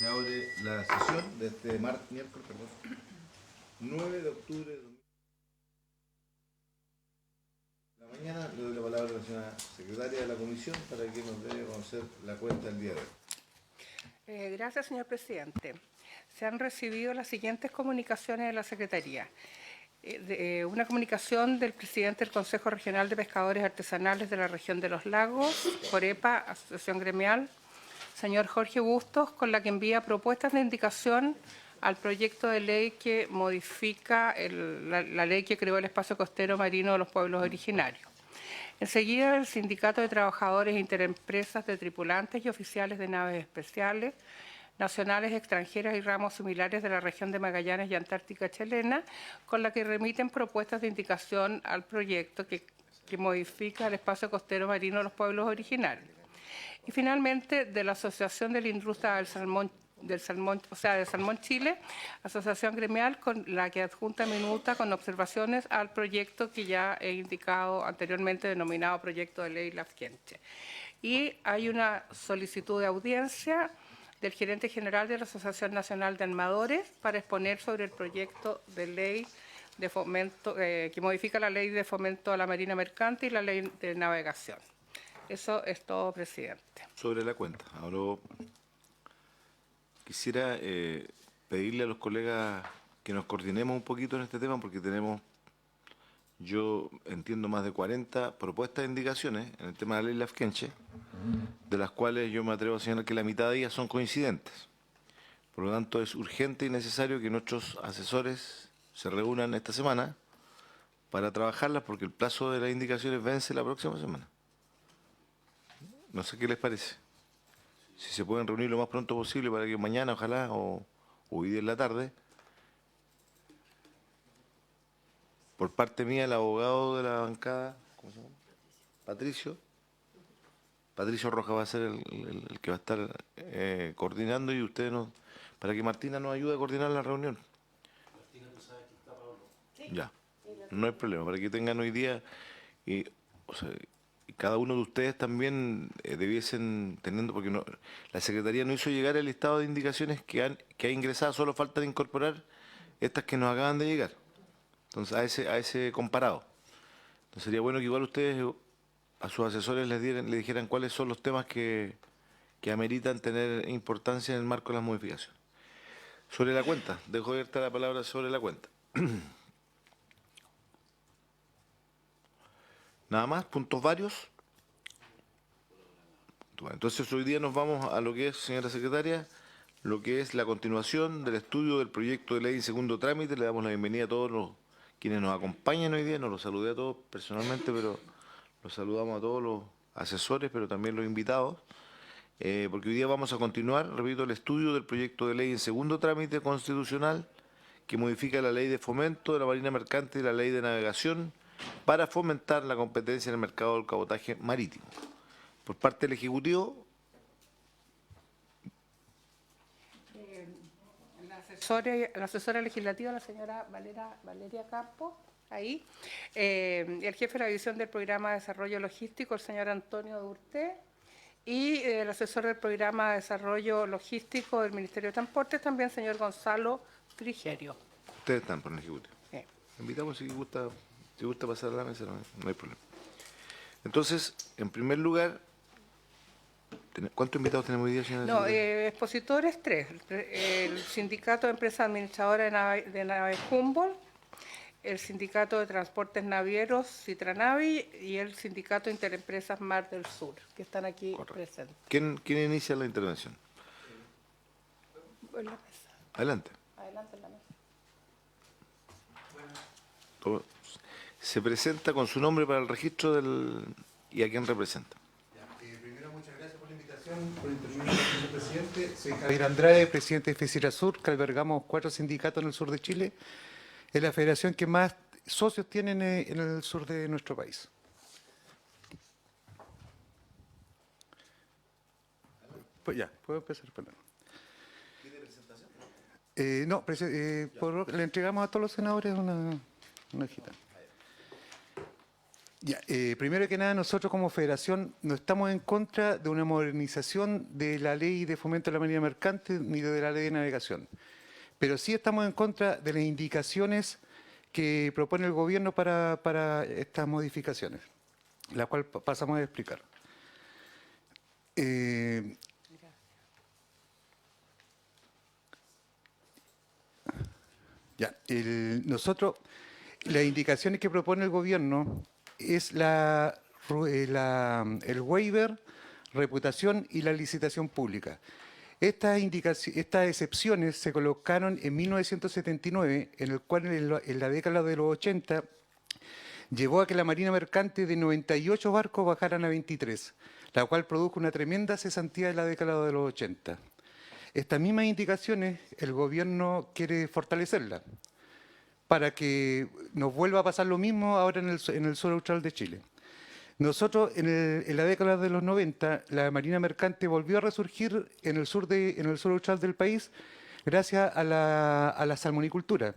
Se abre la sesión de este miércoles 9 de octubre de la mañana. Le doy la palabra a la señora secretaria de la comisión para que nos dé a conocer la cuenta del día de hoy. Gracias, señor presidente. Se han recibido las siguientes comunicaciones de la Secretaría. Una comunicación del presidente del Consejo Regional de Pescadores Artesanales de la Región de los Lagos, Corepa, Asociación Gremial, señor Jorge Bustos, con la que envía propuestas de indicación al proyecto de ley que modifica la ley que creó el espacio costero marino de los pueblos originarios. Enseguida, el Sindicato de Trabajadores e Interempresas de Tripulantes y Oficiales de Naves Especiales, nacionales, extranjeras y ramos similares de la región de Magallanes y Antártica chilena, con la que remiten propuestas de indicación al proyecto que modifica el espacio costero marino de los pueblos originarios. Y finalmente, de la Asociación de la Industria del Salmón Chile, asociación gremial, con la que adjunta minuta con observaciones al proyecto que ya he indicado anteriormente, denominado Proyecto de Ley Lafkenche. Y hay una solicitud de audiencia del gerente general de la Asociación Nacional de Armadores para exponer sobre el proyecto de ley de fomento que modifica la ley de fomento a la marina mercante y la ley de navegación. Eso es todo, presidente. Sobre la cuenta, ahora quisiera pedirle a los colegas que nos coordinemos un poquito en este tema, porque tenemos, yo entiendo, más de 40 propuestas de indicaciones en el tema de la ley Lafkenche, de las cuales yo me atrevo a señalar que la mitad de ellas son coincidentes. Por lo tanto, es urgente y necesario que nuestros asesores se reúnan esta semana para trabajarlas, porque el plazo de las indicaciones vence la próxima semana. No sé qué les parece. Si se pueden reunir lo más pronto posible para que mañana, ojalá, o hoy día en la tarde. Por parte mía, el abogado de la bancada, ¿cómo se llama? Patricio Rojas va a ser el que va a estar coordinando, y ustedes nos, para que Martina nos ayude a coordinar la reunión. Martina, ¿tú sabes que está Pablo? Sí. Ya, no hay problema, para que tengan hoy día, y cada uno de ustedes también debiesen, teniendo, porque no, la Secretaría no hizo llegar el listado de indicaciones que ha ingresado, solo falta de incorporar estas que nos acaban de llegar. Entonces, a ese comparado. Entonces, sería bueno que igual ustedes a sus asesores le dijeran cuáles son los temas que ameritan tener importancia en el marco de las modificaciones. Sobre la cuenta, dejo abierta la palabra sobre la cuenta. Nada más, puntos varios. Entonces, hoy día nos vamos a lo que es, señora secretaria, lo que es la continuación del estudio del proyecto de ley en segundo trámite. Le damos la bienvenida a todos los quienes nos acompañan hoy día. No los saludé a todos personalmente, pero los saludamos a todos los asesores, pero también los invitados, porque hoy día vamos a continuar, repito, el estudio del proyecto de ley en segundo trámite constitucional que modifica la ley de fomento de la marina mercante y la ley de navegación para fomentar la competencia en el mercado del cabotaje marítimo. Por parte del Ejecutivo, la asesora legislativa, la señora Valeria Campos, ahí, el jefe de la división del programa de desarrollo logístico, el señor Antonio Durté, y el asesor del programa de desarrollo logístico del Ministerio de Transportes, también el señor Gonzalo Frigerio. Ustedes están por el Ejecutivo. Sí. Invitamos, si gusta pasar a la mesa, no hay problema. Entonces, en primer lugar, ¿cuántos invitados tenemos hoy día, señora? No, expositores 3. El Sindicato de Empresas Administradoras de Naves Humboldt, el Sindicato de Transportes Navieros Citranavi y el Sindicato de Interempresas Mar del Sur, que están aquí presentes. ¿Quién inicia la intervención? En la mesa. Adelante. Adelante en la mesa. Se presenta con su nombre para el registro y a quién representa. Primero, muchas gracias por la invitación, por intervenir, señor presidente. Soy Javier Andrade, presidente de FECIRASUR, que albergamos 4 sindicatos en el sur de Chile. Es la federación que más socios tienen en el sur de nuestro país. Pues ya, puedo empezar, perdón. ¿Tiene presentación? No, le entregamos a todos los senadores una hojita. Ya, primero que nada, nosotros como federación no estamos en contra de una modernización de la ley de fomento de la marina mercante ni de la ley de navegación, pero sí estamos en contra de las indicaciones que propone el gobierno para estas modificaciones, la cual pasamos a explicar. Nosotros, las indicaciones que propone el gobierno es el waiver, reputación y la licitación pública. Estas excepciones se colocaron en 1979, en el cual en la década de los 80 llevó a que la marina mercante de 98 barcos bajaran a 23, la cual produjo una tremenda cesantía en la década de los 80. Estas mismas indicaciones el gobierno quiere fortalecerlas para que nos vuelva a pasar lo mismo ahora en el sur austral de Chile. Nosotros, en la década de los 90, la marina mercante volvió a resurgir en el sur austral del país gracias a la salmonicultura,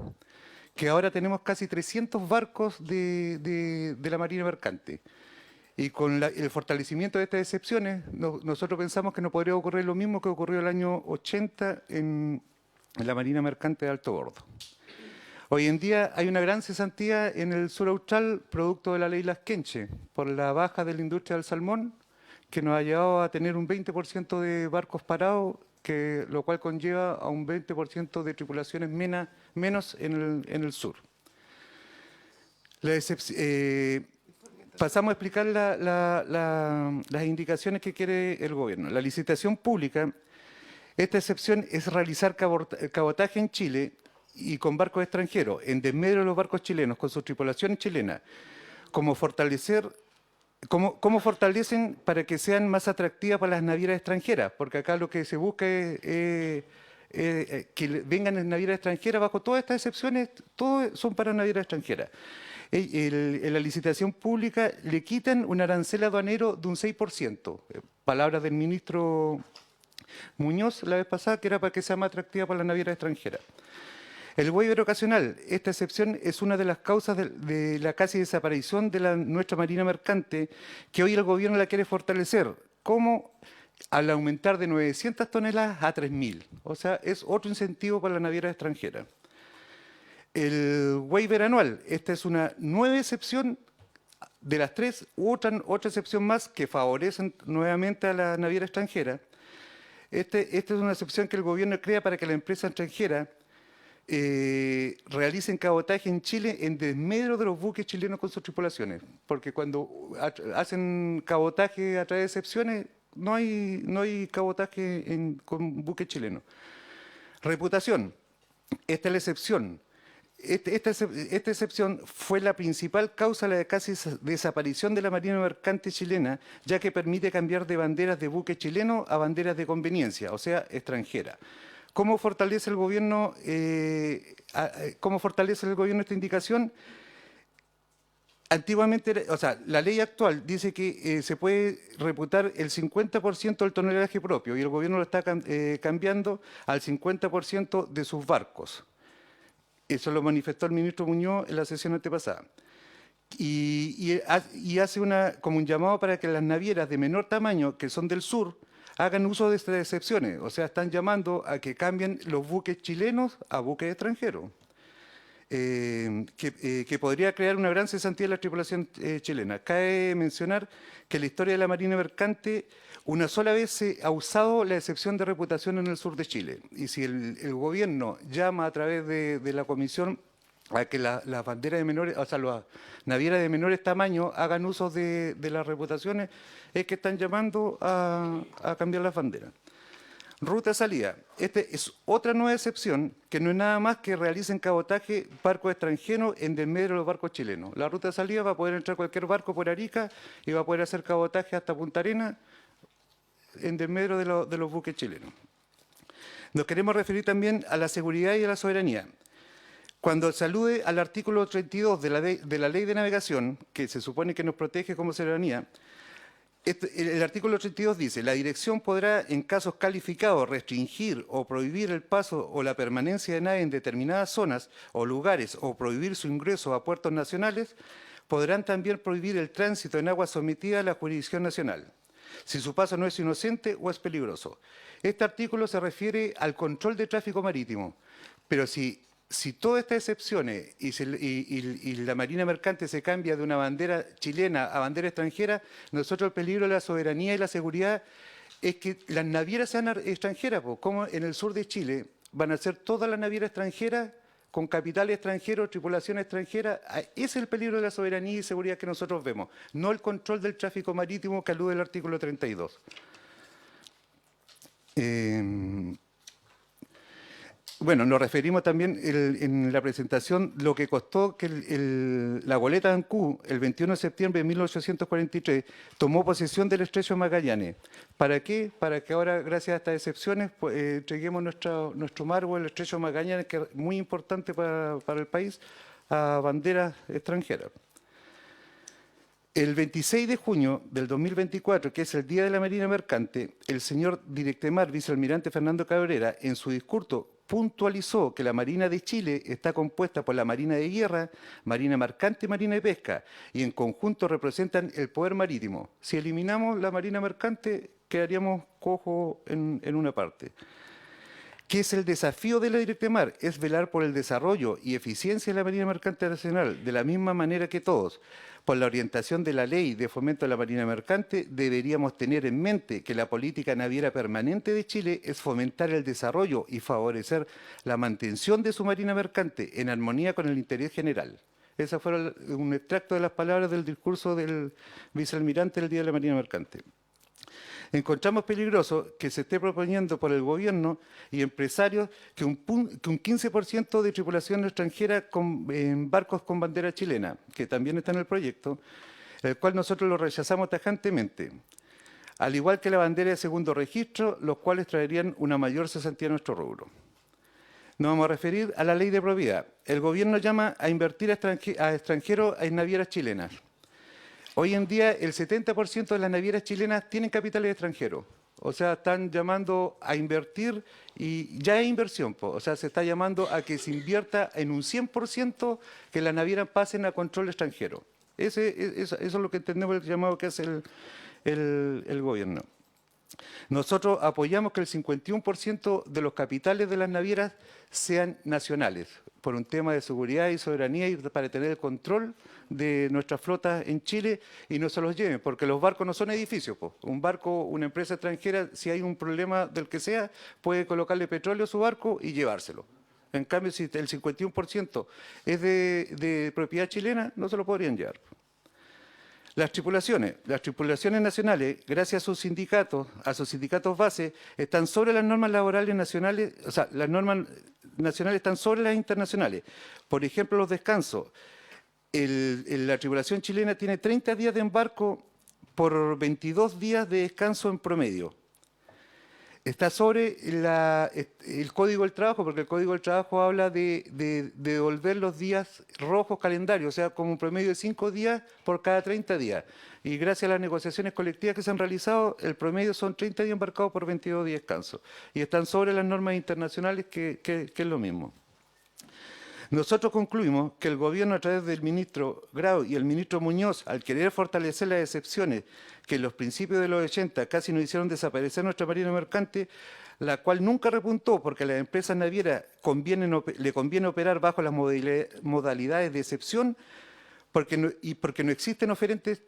que ahora tenemos casi 300 barcos de la marina mercante. Y con el fortalecimiento de estas excepciones, nosotros pensamos que no podría ocurrir lo mismo que ocurrió el año 80 en la marina mercante de alto bordo. Hoy en día hay una gran cesantía en el sur austral, producto de la ley Laskenche, por la baja de la industria del salmón, que nos ha llevado a tener un 20% de barcos parados, lo cual conlleva a un 20% de tripulaciones menos en el sur. Pasamos a explicar las indicaciones que quiere el gobierno. La licitación pública, esta excepción es realizar cabotaje en Chile y con barcos extranjeros, en desmedro de los barcos chilenos, con sus tripulaciones chilenas, ¿cómo fortalecen para que sean más atractivas para las navieras extranjeras? Porque acá lo que se busca es que vengan en navieras extranjeras, bajo todas estas excepciones, todas son para navieras extranjeras. En la licitación pública le quitan un arancel aduanero de un 6%. Palabras del ministro Muñoz la vez pasada, que era para que sea más atractiva para las navieras extranjeras. El waiver ocasional, esta excepción es una de las causas de la casi desaparición de nuestra marina mercante, que hoy el gobierno la quiere fortalecer, como al aumentar de 900 toneladas a 3.000. O sea, es otro incentivo para la naviera extranjera. El waiver anual, esta es una nueva excepción de las tres, otra excepción más que favorecen nuevamente a la naviera extranjera. Esta es una excepción que el gobierno crea para que la empresa extranjera realicen cabotaje en Chile en desmedro de los buques chilenos con sus tripulaciones, porque cuando hacen cabotaje a través de excepciones, no hay cabotaje con buques chilenos. Reputación, esta es la excepción. Esta excepción fue la principal causa de la casi desaparición de la marina mercante chilena, ya que permite cambiar de banderas de buques chilenos a banderas de conveniencia, o sea, extranjera. ¿Cómo fortalece el gobierno esta indicación? Antiguamente, o sea, la ley actual dice que se puede reputar el 50% del tonelaje propio y el gobierno lo está cambiando al 50% de sus barcos. Eso lo manifestó el ministro Muñoz en la sesión antepasada. Y hace como un llamado para que las navieras de menor tamaño, que son del sur, hagan uso de estas excepciones. O sea, están llamando a que cambien los buques chilenos a buques extranjeros, que podría crear una gran cesantía de la tripulación chilena. Cabe mencionar que en la historia de la marina mercante una sola vez se ha usado la excepción de reputación en el sur de Chile. Y si el gobierno llama a través de la comisión a que las banderas de menores, o sea, las navieras de menores tamaños hagan uso de las reputaciones, es que están llamando a cambiar las banderas. Ruta salida. Esta es otra nueva excepción que no es nada más que realicen cabotaje barcos extranjeros en desmedro de los barcos chilenos. La ruta de salida va a poder entrar cualquier barco por Arica y va a poder hacer cabotaje hasta Punta Arenas en desmedro de los buques chilenos. Nos queremos referir también a la seguridad y a la soberanía. Cuando se alude al artículo 32 de la Ley de Navegación, que se supone que nos protege como soberanía, el artículo 32 dice: la dirección podrá, en casos calificados, restringir o prohibir el paso o la permanencia de naves en determinadas zonas o lugares o prohibir su ingreso a puertos nacionales podrán también prohibir el tránsito en aguas sometidas a la jurisdicción nacional, si su paso no es inocente o es peligroso. Este artículo se refiere al control de tráfico marítimo, pero si todas estas excepciones y la Marina Mercante se cambia de una bandera chilena a bandera extranjera, nosotros el peligro de la soberanía y la seguridad es que las navieras sean extranjeras, como en el sur de Chile van a ser todas las navieras extranjeras, con capital extranjero, tripulación extranjera. Ese es el peligro de la soberanía y seguridad que nosotros vemos, no el control del tráfico marítimo que alude el artículo 32. Bueno, nos referimos también en la presentación lo que costó que la goleta Ancú, el 21 de septiembre de 1843, tomó posesión del estrecho de Magallanes. ¿Para qué? Para que ahora, gracias a estas excepciones, pues, entreguemos nuestro marco, el estrecho de Magallanes, que es muy importante para el país, a banderas extranjeras. El 26 de junio del 2024, que es el Día de la Marina Mercante, el señor Directemar, vicealmirante Fernando Cabrera, en su discurso puntualizó que la Marina de Chile está compuesta por la Marina de Guerra, Marina Mercante y Marina de Pesca, y en conjunto representan el poder marítimo. Si eliminamos la Marina Mercante, quedaríamos cojos en una parte. ¿Qué es el desafío de la Directemar? Es velar por el desarrollo y eficiencia de la Marina Mercante Nacional, de la misma manera que todos. Por la orientación de la Ley de Fomento de la Marina Mercante, deberíamos tener en mente que la política naviera permanente de Chile es fomentar el desarrollo y favorecer la mantención de su Marina Mercante en armonía con el interés general. Ese fue un extracto de las palabras del discurso del vicealmirante del Día de la Marina Mercante. Encontramos peligroso que se esté proponiendo por el gobierno y empresarios que un 15% de tripulación extranjera en barcos con bandera chilena, que también está en el proyecto, el cual nosotros lo rechazamos tajantemente, al igual que la bandera de segundo registro, los cuales traerían una mayor cesantía a nuestro rubro. Nos vamos a referir a la ley de propiedad. El gobierno llama a invertir a extranjeros en navieras chilenas. Hoy en día el 70% de las navieras chilenas tienen capitales extranjeros, o sea, están llamando a invertir y ya hay inversión, o sea, se está llamando a que se invierta en un 100% que las navieras pasen a control extranjero. Eso es lo que entendemos el llamado que hace el gobierno. Nosotros apoyamos que el 51% de los capitales de las navieras sean nacionales, por un tema de seguridad y soberanía y para tener el control de nuestras flotas en Chile y no se los lleven, porque los barcos no son edificios. Un barco, una empresa extranjera, si hay un problema del que sea, puede colocarle petróleo a su barco y llevárselo. En cambio, si el 51% es de propiedad chilena, no se lo podrían llevar. Las tripulaciones nacionales, gracias a sus sindicatos base, están sobre las normas laborales nacionales, o sea, las normas nacionales están sobre las internacionales. Por ejemplo, los descansos. La tripulación chilena tiene 30 días de embarco por 22 días de descanso en promedio. Está sobre el Código del Trabajo, porque el Código del Trabajo habla de devolver los días rojos calendarios, o sea, como un promedio de 5 días por cada 30 días. Y gracias a las negociaciones colectivas que se han realizado, el promedio son 30 días embarcados por 22 días de descanso. Y están sobre las normas internacionales, que es lo mismo. Nosotros concluimos que el gobierno, a través del ministro Grau y el ministro Muñoz, al querer fortalecer las excepciones que en los principios de los 80 casi nos hicieron desaparecer nuestra marina mercante, la cual nunca repuntó porque a las empresas navieras le conviene operar bajo las modalidades de excepción, porque no existen oferentes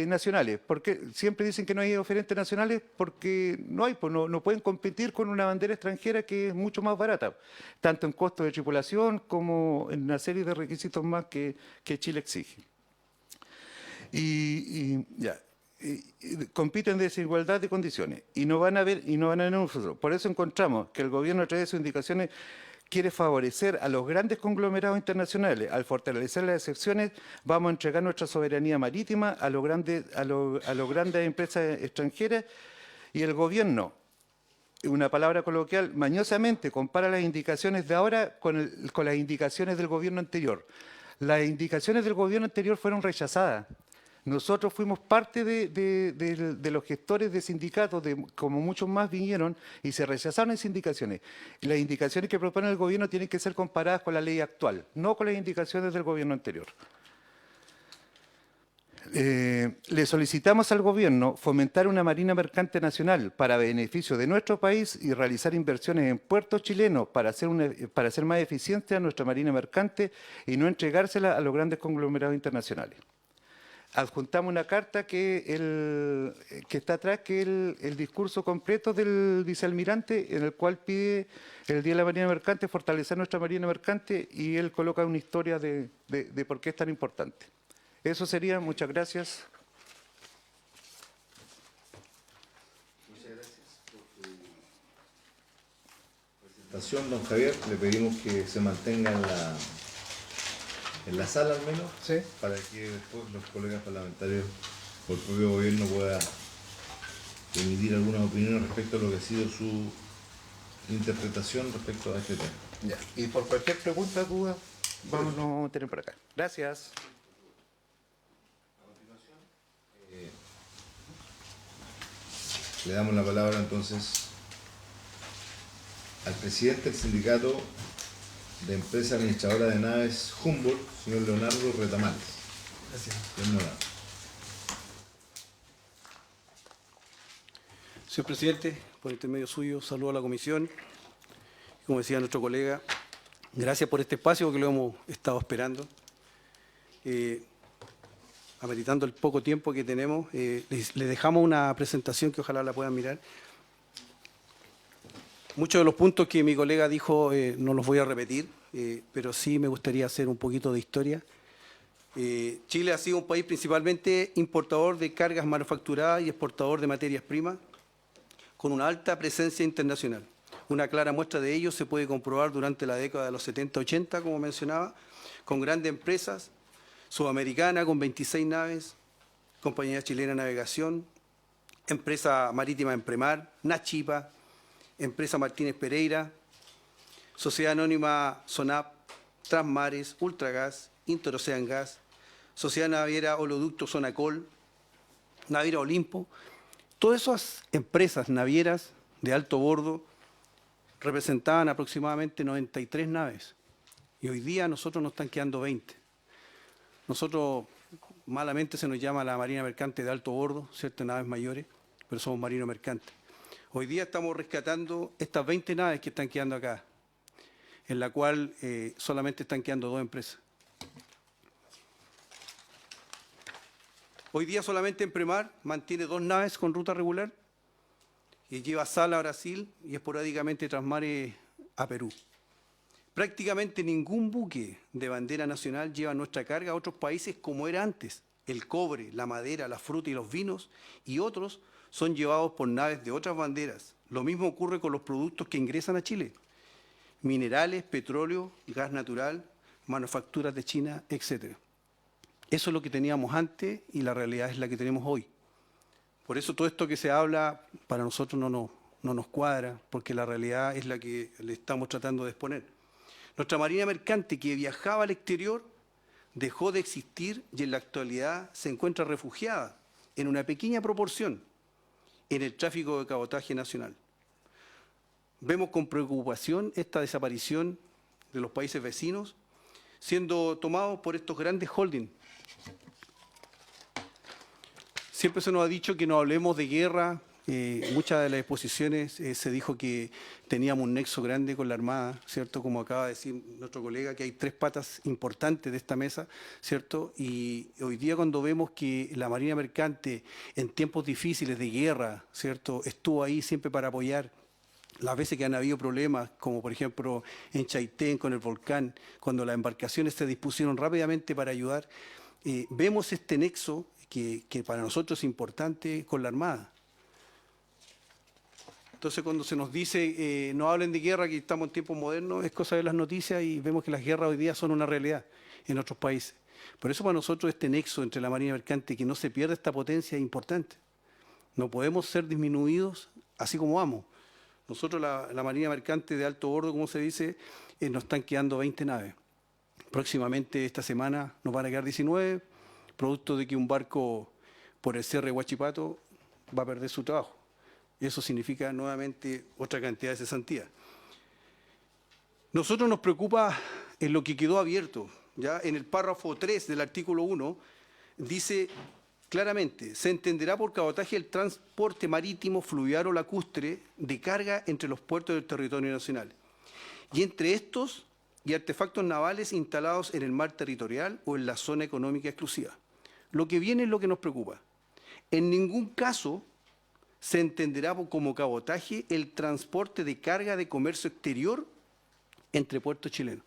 nacionales. Porque siempre dicen que no hay oferentes nacionales porque no hay, pues no pueden competir con una bandera extranjera que es mucho más barata, tanto en costos de tripulación como en una serie de requisitos más que Chile exige. Compiten en desigualdad de condiciones y no van a haber un futuro. Por eso encontramos que el gobierno, a través de sus indicaciones, quiere favorecer a los grandes conglomerados internacionales. Al fortalecer las excepciones, vamos a entregar nuestra soberanía marítima a los grandes empresas extranjeras, y el gobierno, una palabra coloquial, mañosamente compara las indicaciones de ahora con las indicaciones del gobierno anterior. Las indicaciones del gobierno anterior fueron rechazadas. Nosotros fuimos parte de los gestores de sindicatos, como muchos más vinieron, y se rechazaron esas indicaciones. Y las indicaciones que propone el gobierno tienen que ser comparadas con la ley actual, no con las indicaciones del gobierno anterior. Le solicitamos al Gobierno fomentar una marina mercante nacional para beneficio de nuestro país y realizar inversiones en puertos chilenos para hacer más eficiente a nuestra marina mercante y no entregársela a los grandes conglomerados internacionales. Adjuntamos una carta que está atrás, que es el discurso completo del vicealmirante, en el cual pide el Día de la Marina Mercante fortalecer nuestra marina mercante, y él coloca una historia de por qué es tan importante. Eso sería. Muchas gracias. Muchas gracias por su presentación, don Javier. Le pedimos que se mantenga en la sala al menos, Sí. para que después los colegas parlamentarios o el propio gobierno pueda emitir algunas opiniones respecto a lo que ha sido su interpretación respecto a este tema. Ya. Y por cualquier pregunta, duda, vamos a tener por acá. Gracias. Le damos la palabra entonces al presidente del sindicato de empresa administradora de naves Humboldt, señor Leonardo Retamales. Gracias. Señor Leonardo. Señor presidente, por intermedio suyo, saludo a la comisión. Como decía nuestro colega, gracias por este espacio que lo hemos estado esperando. Ameritando el poco tiempo que tenemos, les dejamos una presentación que ojalá la puedan mirar. Muchos de los puntos que mi colega dijo no los voy a repetir, pero sí me gustaría hacer un poquito de historia. Chile ha sido un país principalmente importador de cargas manufacturadas y exportador de materias primas, con una alta presencia internacional. Una clara muestra de ello se puede comprobar durante la década de los 70-80, como mencionaba, con grandes empresas, Sudamericana con 26 naves, Compañía Chilena de Navegación, Empresa Marítima Empremar, Nachipa, Empresa Martínez Pereira, Sociedad Anónima SONAP, Transmares, Ultragas, Interocean Gas, Sociedad Naviera Oleoducto Sonacol, Naviera Olimpo. Todas esas empresas navieras de alto bordo representaban aproximadamente 93 naves, y hoy día nosotros nos están quedando 20. Nosotros, malamente se nos llama la Marina Mercante de alto bordo, ¿cierto? Naves mayores, pero somos marinos mercantes. Hoy día estamos rescatando estas 20 naves que están quedando acá, en la cual solamente están quedando 2 empresas. Hoy día solamente Empremar mantiene 2 naves con ruta regular y lleva sal a Brasil y esporádicamente Transmares a Perú. Prácticamente ningún buque de bandera nacional lleva nuestra carga a otros países como era antes. El cobre, la madera, la fruta y los vinos, y otros son llevados por naves de otras banderas. Lo mismo ocurre con los productos que ingresan a Chile: minerales, petróleo, gas natural, manufacturas de China, etc. Eso es lo que teníamos antes y la realidad es la que tenemos hoy. Por eso todo esto que se habla para nosotros no nos cuadra, porque la realidad es la que le estamos tratando de exponer. Nuestra marina mercante, que viajaba al exterior, dejó de existir y en la actualidad se encuentra refugiada en una pequeña proporción en el tráfico de cabotaje nacional. Vemos con preocupación esta desaparición de los países vecinos, siendo tomados por estos grandes holdings. Siempre se nos ha dicho que no hablemos de guerra. Muchas de las exposiciones se dijo que teníamos un nexo grande con la Armada, ¿cierto? Como acaba de decir nuestro colega, que hay 3 patas importantes de esta mesa, ¿cierto? Y hoy día, cuando vemos que la Marina Mercante en tiempos difíciles de guerra, ¿cierto?, estuvo ahí siempre para apoyar. Las veces que han habido problemas, como por ejemplo en Chaitén con el volcán, cuando las embarcaciones se dispusieron rápidamente para ayudar, vemos este nexo que para nosotros es importante con la Armada. Entonces, cuando se nos dice no hablen de guerra, que estamos en tiempos modernos, es cosa de las noticias y vemos que las guerras hoy día son una realidad en otros países. Por eso para nosotros este nexo entre la Marina Mercante, que no se pierda esta potencia, es importante. No podemos ser disminuidos así como vamos. Nosotros, la Marina Mercante de alto bordo, como se dice, nos están quedando 20 naves. Próximamente, esta semana, nos van a quedar 19, producto de que un barco por el cierre de Huachipato va a perder su trabajo. Y eso significa nuevamente otra cantidad de cesantía. Nosotros nos preocupa en lo que quedó abierto. ¿Ya? En el párrafo 3 del artículo 1 dice claramente, se entenderá por cabotaje el transporte marítimo, fluvial o lacustre de carga entre los puertos del territorio nacional. Y entre estos y artefactos navales instalados en el mar territorial o en la zona económica exclusiva. Lo que viene es lo que nos preocupa. En ningún caso se entenderá como cabotaje el transporte de carga de comercio exterior entre puertos chilenos.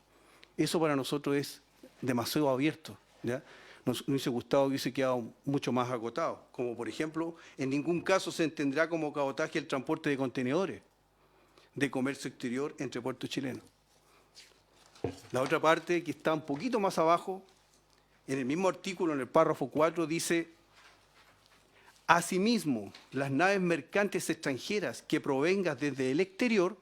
Eso para nosotros es demasiado abierto, ¿ya? Nos hubiese gustado que hubiese quedado mucho más acotado, como por ejemplo, en ningún caso se entenderá como cabotaje el transporte de contenedores de comercio exterior entre puertos chilenos. La otra parte, que está un poquito más abajo, en el mismo artículo, en el párrafo 4, dice: asimismo, las naves mercantes extranjeras que provengan desde el exterior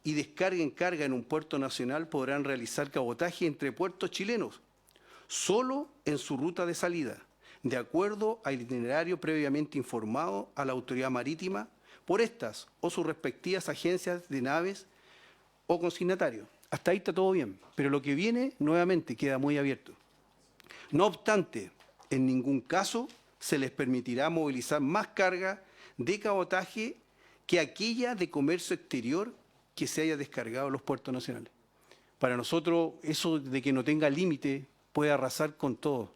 y descarguen carga en un puerto nacional podrán realizar cabotaje entre puertos chilenos, solo en su ruta de salida, de acuerdo al itinerario previamente informado a la autoridad marítima por estas o sus respectivas agencias de naves o consignatarios. Hasta ahí está todo bien, pero lo que viene nuevamente queda muy abierto. No obstante, en ningún caso se les permitirá movilizar más carga de cabotaje que aquella de comercio exterior que se haya descargado en los puertos nacionales. Para nosotros, eso de que no tenga límite puede arrasar con todo.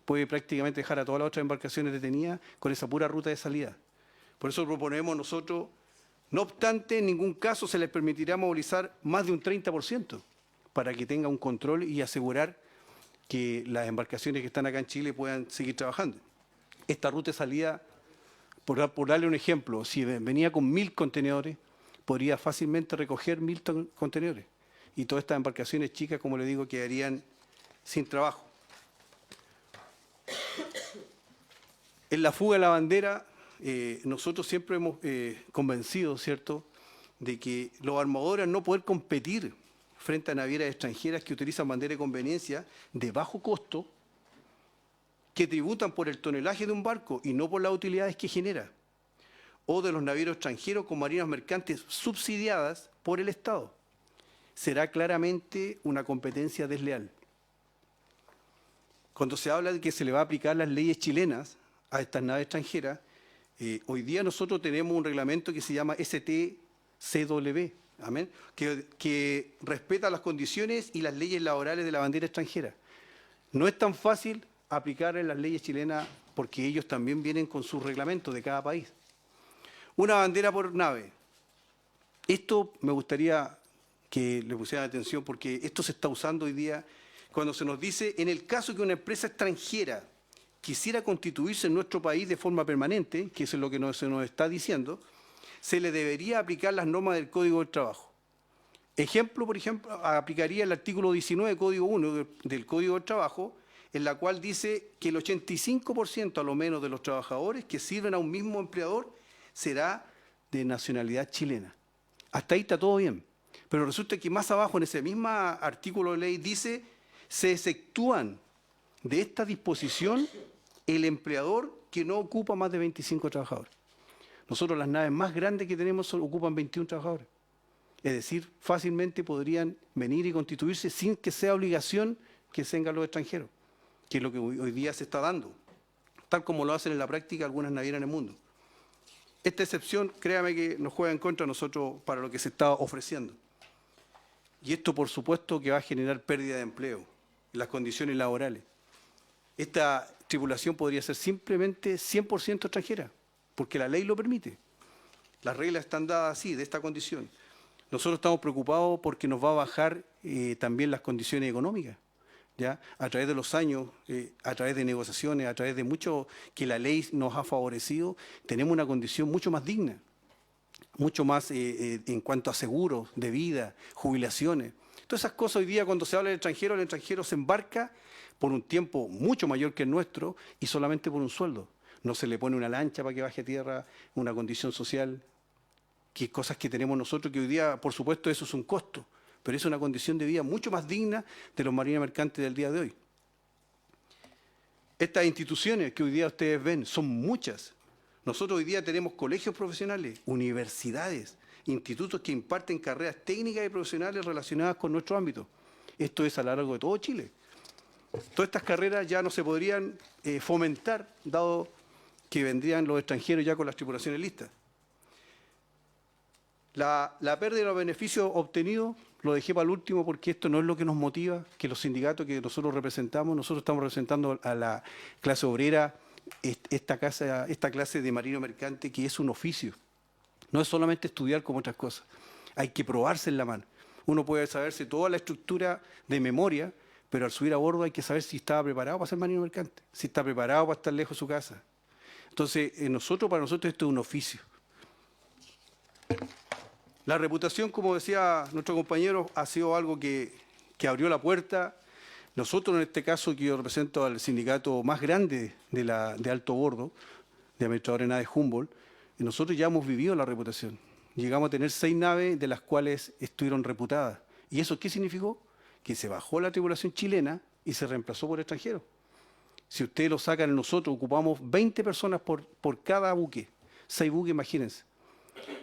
Puede prácticamente dejar a todas las otras embarcaciones detenidas con esa pura ruta de salida. Por eso proponemos nosotros: no obstante, en ningún caso se les permitirá movilizar más de un 30% para que tenga un control y asegurar que las embarcaciones que están acá en Chile puedan seguir trabajando. Esta ruta de salida, por darle un ejemplo, si venía con 1000 contenedores, podría fácilmente recoger 1000 contenedores. Y todas estas embarcaciones chicas, como le digo, quedarían sin trabajo. En la fuga de la bandera, nosotros siempre hemos convencido, ¿cierto?, de que los armadores, al no poder competir frente a navieras extranjeras que utilizan bandera de conveniencia de bajo costo, que tributan por el tonelaje de un barco y no por las utilidades que genera, o de los navieros extranjeros con marinas mercantes subsidiadas por el Estado, será claramente una competencia desleal. Cuando se habla de que se le va a aplicar las leyes chilenas a estas naves extranjeras, hoy día nosotros tenemos un reglamento que se llama STCW, ¿amén?, que respeta las condiciones y las leyes laborales de la bandera extranjera. No es tan fácil aplicar en las leyes chilenas porque ellos también vienen con sus reglamentos de cada país. Una bandera por nave. Esto me gustaría que le pusieran atención porque esto se está usando hoy día cuando se nos dice: en el caso que una empresa extranjera quisiera constituirse en nuestro país de forma permanente, que eso es lo que se nos está diciendo, se le debería aplicar las normas del Código del Trabajo. Ejemplo, por ejemplo, aplicaría el artículo 19, Código 1 del Código del Trabajo, en la cual dice que el 85% a lo menos de los trabajadores que sirven a un mismo empleador será de nacionalidad chilena. Hasta ahí está todo bien. Pero resulta que más abajo, en ese mismo artículo de ley, dice: se exceptúan de esta disposición el empleador que no ocupa más de 25 trabajadores. Nosotros las naves más grandes que tenemos ocupan 21 trabajadores. Es decir, fácilmente podrían venir y constituirse sin que sea obligación que tengan los extranjeros, que es lo que hoy día se está dando, tal como lo hacen en la práctica algunas navieras en el mundo. Esta excepción, créame que nos juega en contra a nosotros para lo que se está ofreciendo. Y esto, por supuesto, que va a generar pérdida de empleo, las condiciones laborales. Esta tripulación podría ser simplemente 100% extranjera, porque la ley lo permite. Las reglas están dadas así, de esta condición. Nosotros estamos preocupados porque nos va a bajar también las condiciones económicas, ¿ya? A través de los años, a través de negociaciones, a través de mucho que la ley nos ha favorecido, tenemos una condición mucho más digna, mucho más en cuanto a seguros de vida, jubilaciones. Todas esas cosas hoy día, cuando se habla del extranjero, el extranjero se embarca por un tiempo mucho mayor que el nuestro y solamente por un sueldo. No se le pone una lancha para que baje a tierra, una condición social, que cosas que tenemos nosotros, que hoy día, por supuesto, eso es un costo, pero es una condición de vida mucho más digna de los marinos mercantes del día de hoy. Estas instituciones que hoy día ustedes ven son muchas. Nosotros hoy día tenemos colegios profesionales, universidades, institutos que imparten carreras técnicas y profesionales relacionadas con nuestro ámbito. Esto es a lo largo de todo Chile. Todas estas carreras ya no se podrían fomentar, dado que vendrían los extranjeros ya con las tripulaciones listas. La pérdida de los beneficios obtenidos lo dejé para el último porque esto no es lo que nos motiva, que los sindicatos que nosotros representamos, nosotros estamos representando a la clase obrera, esta clase de marino mercante que es un oficio. No es solamente estudiar como otras cosas, hay que probarse en la mano. Uno puede saberse toda la estructura de memoria, pero al subir a bordo hay que saber si estaba preparado para ser marino mercante, si está preparado para estar lejos de su casa. Entonces, para nosotros esto es un oficio. La reputación, como decía nuestro compañero, ha sido algo que abrió la puerta. Nosotros, en este caso, que yo represento al sindicato más grande de alto bordo, de administradores de naves Humboldt, y nosotros ya hemos vivido la reputación. Llegamos a tener 6 naves de las cuales estuvieron reputadas. ¿Y eso qué significó? Que se bajó la tripulación chilena y se reemplazó por extranjeros. Si ustedes lo sacan, nosotros ocupamos 20 personas por cada buque. 6 buques, imagínense.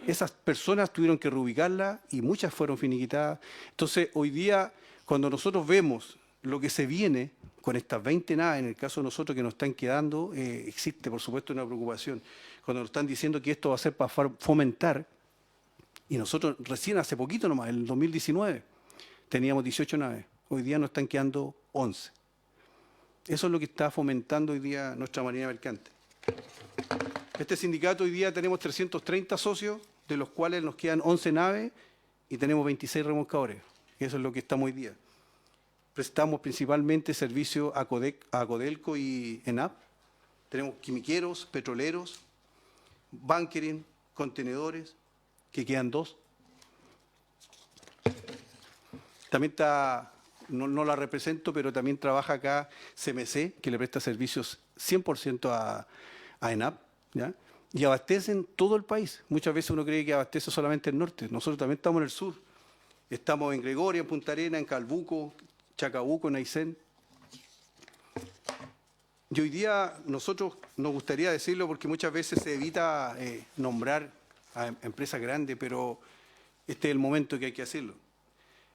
Esas personas tuvieron que reubicarlas y muchas fueron finiquitadas. Entonces, hoy día, cuando nosotros vemos lo que se viene con estas 20 naves, en el caso de nosotros que nos están quedando, existe, por supuesto, una preocupación. Cuando nos están diciendo que esto va a ser para fomentar, y nosotros recién hace poquito nomás, en el 2019, teníamos 18 naves. Hoy día nos están quedando 11. Eso es lo que está fomentando hoy día nuestra marina mercante. Este sindicato hoy día tenemos 330 socios, de los cuales nos quedan 11 naves y tenemos 26 remolcadores. Eso es lo que estamos hoy día. Prestamos principalmente servicio a Codelco y ENAP. Tenemos quimiqueros, petroleros, bunkering, contenedores, que quedan 2. También está, no la represento, pero también trabaja acá CMC, que le presta servicios 100% a ENAP, ¿ya? Y abastecen todo el país. Muchas veces uno cree que abastece solamente el norte. Nosotros también estamos en el sur. Estamos en Gregoria, en Punta Arenas, en Calbuco, Chacabuco, en Aysén. Y hoy día nosotros nos gustaría decirlo porque muchas veces se evita nombrar a empresas grandes, pero este es el momento que hay que hacerlo.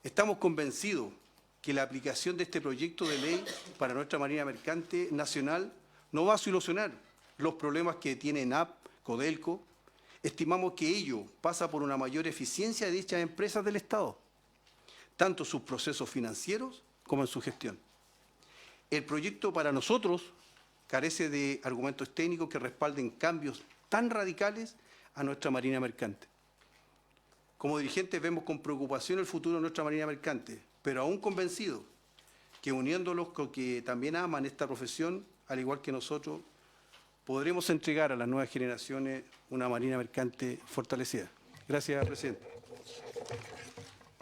Estamos convencidos que la aplicación de este proyecto de ley para nuestra marina mercante nacional no va a solucionar los problemas que tiene ENAP, Codelco. Estimamos que ello pasa por una mayor eficiencia de dichas empresas del Estado, tanto en sus procesos financieros como en su gestión. El proyecto para nosotros carece de argumentos técnicos que respalden cambios tan radicales a nuestra marina mercante. Como dirigentes vemos con preocupación el futuro de nuestra marina mercante, pero aún convencidos que uniéndolos con que también aman esta profesión, al igual que nosotros, podremos entregar a las nuevas generaciones una marina mercante fortalecida. Gracias, presidente.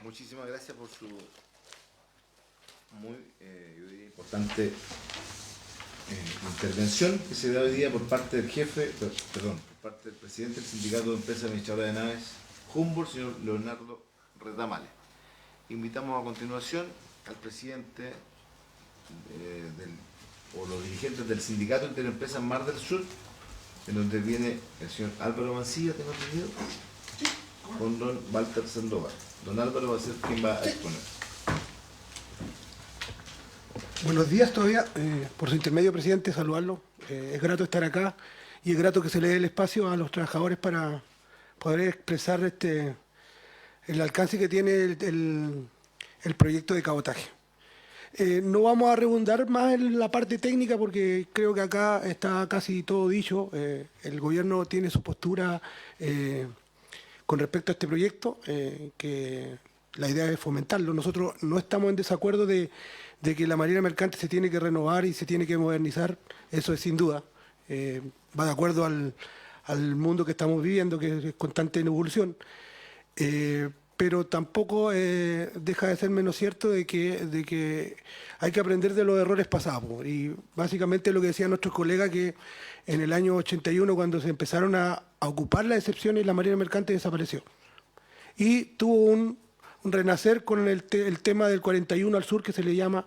Muchísimas gracias por su muy yo diría, importante intervención que se da hoy día por parte del jefe, perdón, por parte del presidente del Sindicato de Empresas Administradoras de Naves Humboldt, señor Leonardo Retamales. Invitamos a continuación al presidente o los dirigentes del Sindicato Interempresas Mar del Sur, en donde viene el señor Álvaro Mancilla, tengo entendido, con don Walter Sandoval. Don Álvaro va a ser quien va a exponer. Buenos días todavía. Por su intermedio, presidente, saludarlo. Es grato estar acá y es grato que se le dé el espacio a los trabajadores para poder expresar el alcance que tiene el proyecto de cabotaje. No vamos a redundar más en la parte técnica porque creo que acá está casi todo dicho. El gobierno tiene su postura con respecto a este proyecto, que la idea es fomentarlo. Nosotros no estamos en desacuerdo de que la marina mercante se tiene que renovar y se tiene que modernizar, eso es sin duda. Va de acuerdo al mundo que estamos viviendo, que es constante en evolución. Pero tampoco deja de ser menos cierto de que hay que aprender de los errores pasados. Y básicamente lo que decían nuestros colegas, que en el año 81, cuando se empezaron a ocupar las excepciones, la marina mercante desapareció. Y tuvo un renacer con el tema del 41 al sur, que se le llama,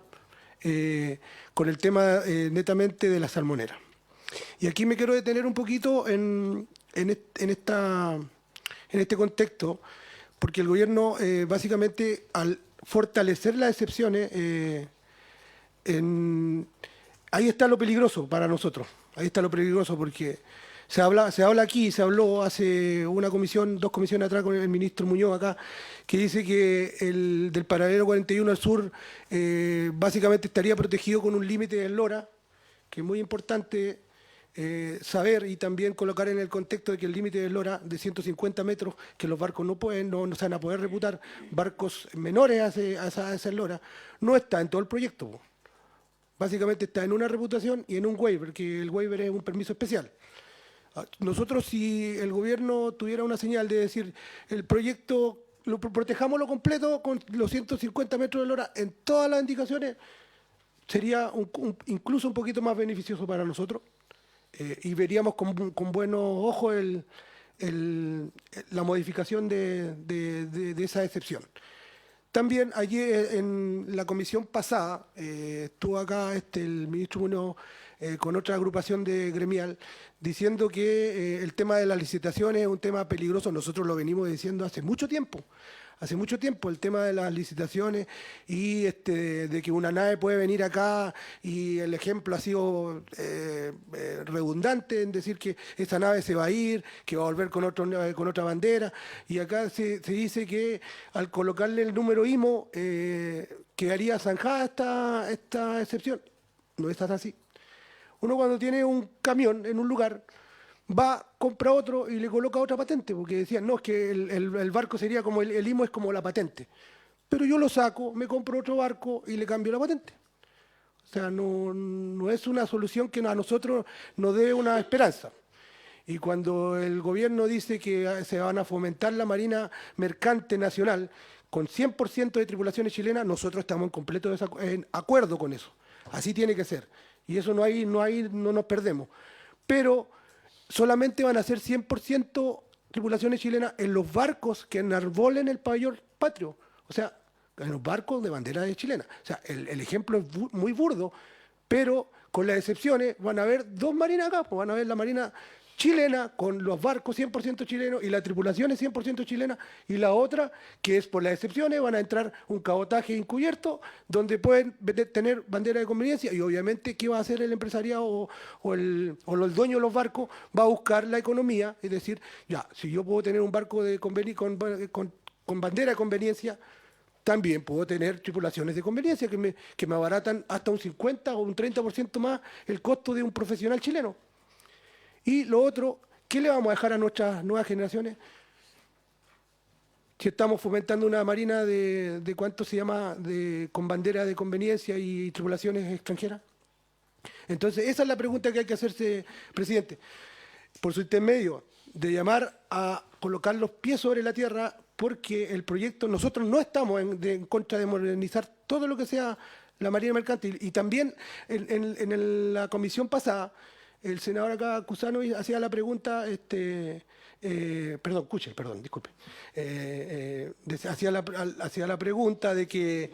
con el tema netamente de la salmonera. Y aquí me quiero detener un poquito en este contexto, porque el gobierno básicamente al fortalecer las excepciones ahí está lo peligroso para nosotros. Ahí está lo peligroso porque se habla aquí, se habló hace una comisión, 2 comisiones atrás con el ministro Muñoz acá, que dice que el del paralelo 41 al sur básicamente estaría protegido con un límite de eslora, que es muy importante saber y también colocar en el contexto de que el límite de eslora de 150 metros, que los barcos no se van a poder reputar barcos menores a esa eslora, no está en todo el proyecto. Po. Básicamente está en una reputación y en un waiver, que el waiver es un permiso especial. Nosotros, si el gobierno tuviera una señal de decir el proyecto, protejámoslo completo con los 150 metros de hora en todas las indicaciones, sería incluso un poquito más beneficioso para nosotros y veríamos con buenos ojos la modificación de esa excepción. También allí en la comisión pasada estuvo acá el ministro Muñoz con otra agrupación de gremial diciendo que el tema de las licitaciones es un tema peligroso. Nosotros lo venimos diciendo hace mucho tiempo, el tema de las licitaciones y de que una nave puede venir acá y el ejemplo ha sido redundante en decir que esa nave se va a ir, que va a volver con otra bandera y acá se dice que al colocarle el número IMO quedaría zanjada esta excepción. No es así. Uno cuando tiene un camión en un lugar va, compra otro y le coloca otra patente, porque decían, no, es que el barco sería como el IMO es como la patente. Pero yo lo saco, me compro otro barco y le cambio la patente. O sea, no es una solución que a nosotros nos dé una esperanza. Y cuando el gobierno dice que se van a fomentar la marina mercante nacional con 100% de tripulaciones chilenas, nosotros estamos en completo en acuerdo con eso. Así tiene que ser. Y eso no nos perdemos. Pero solamente van a ser 100% tripulaciones chilenas en los barcos que enarbolen el pabellón patrio, o sea, en los barcos de bandera de chilena. O sea, el ejemplo es muy burdo, pero con las excepciones van a haber 2 marinas acá, pues van a haber la marina chilena con los barcos 100% chilenos y la tripulación es 100% chilena y la otra, que es por las excepciones, van a entrar un cabotaje encubierto donde pueden tener bandera de conveniencia y obviamente ¿qué va a hacer el empresariado o el dueño de los barcos? Va a buscar la economía, es decir, ya, si yo puedo tener un barco con bandera de conveniencia, también puedo tener tripulaciones de conveniencia que me abaratan hasta un 50 o un 30% más el costo de un profesional chileno. Y lo otro, ¿qué le vamos a dejar a nuestras nuevas generaciones? Si estamos fomentando una marina de ¿cuánto se llama? Con bandera de conveniencia y tripulaciones extranjeras. Entonces, esa es la pregunta que hay que hacerse, presidente. Por su intermedio, de llamar a colocar los pies sobre la tierra, porque el proyecto, nosotros no estamos en contra de modernizar todo lo que sea la marina mercantil. Y también en la comisión pasada, el senador acá, Cusano, hacía la pregunta, Kuchel, disculpe, hacía la pregunta de que...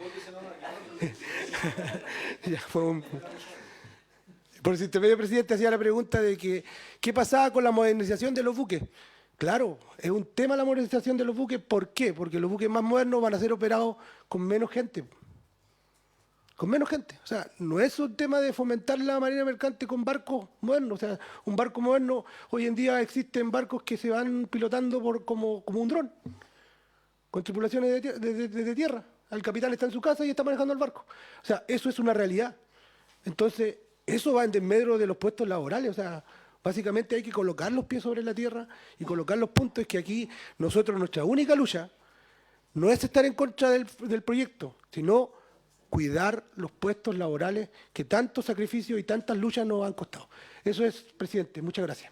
Por si intermedio, presidente, hacía la pregunta de que ¿qué pasaba con la modernización de los buques? Claro, es un tema la modernización de los buques. ¿Por qué? Porque los buques más modernos van a ser operados con menos gente. Con menos gente. O sea, no es un tema de fomentar la marina mercante con barcos modernos. O sea, un barco moderno, hoy en día existen barcos que se van pilotando como un dron, con tripulaciones de tierra. El capitán está en su casa y está manejando el barco. O sea, eso es una realidad. Entonces, eso va en desmedro de los puestos laborales. O sea, básicamente hay que colocar los pies sobre la tierra y colocar los puntos. Es que aquí nosotros, nuestra única lucha no es estar en contra del proyecto, sino cuidar los puestos laborales que tanto sacrificio y tantas luchas nos han costado. Eso es, presidente. Muchas gracias.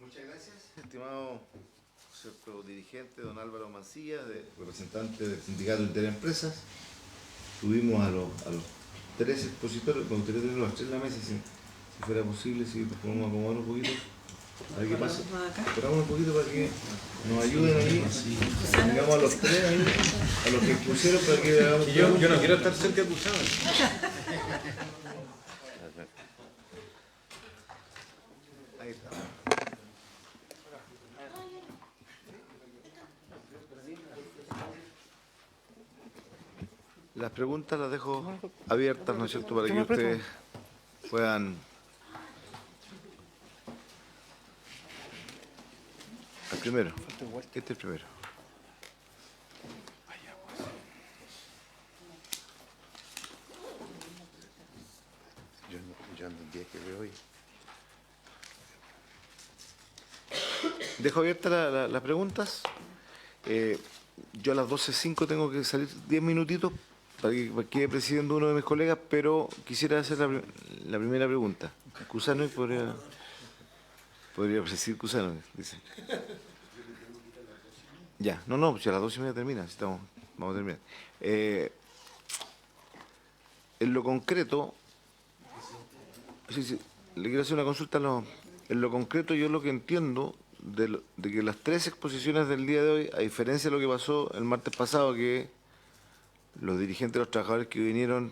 Muchas gracias, estimado dirigente don Álvaro Mancilla, representante del Sindicato Interempresas. Tuvimos a los 3 expositores, me gustaría tenerlos a 3 en la mesa, si fuera posible, si nos podemos acomodar un poquito. A ver qué pasa. Esperamos un poquito para que nos ayuden ahí. Tengamos a los 3 ahí, a los que expusieron para que hagamos. Yo no quiero estar cerca de Cusano. Ahí está. Las preguntas las dejo abiertas, ¿no es cierto?, para que Toma, ustedes puedan... El primero. Este es el primero. Yo entendía que veo hoy. Dejo abiertas las preguntas. Yo a las 12:05 tengo que salir 10 minutitos para que quede presidiendo uno de mis colegas, pero quisiera hacer la primera pregunta. Cusano podría presidir Cusano, dice. Ya, no, pues a las 12:30 termina, así vamos a terminar. En lo concreto, sí, le quiero hacer una consulta. En lo concreto, yo lo que entiendo de que las tres exposiciones del día de hoy, a diferencia de lo que pasó el martes pasado, que los dirigentes de los trabajadores que vinieron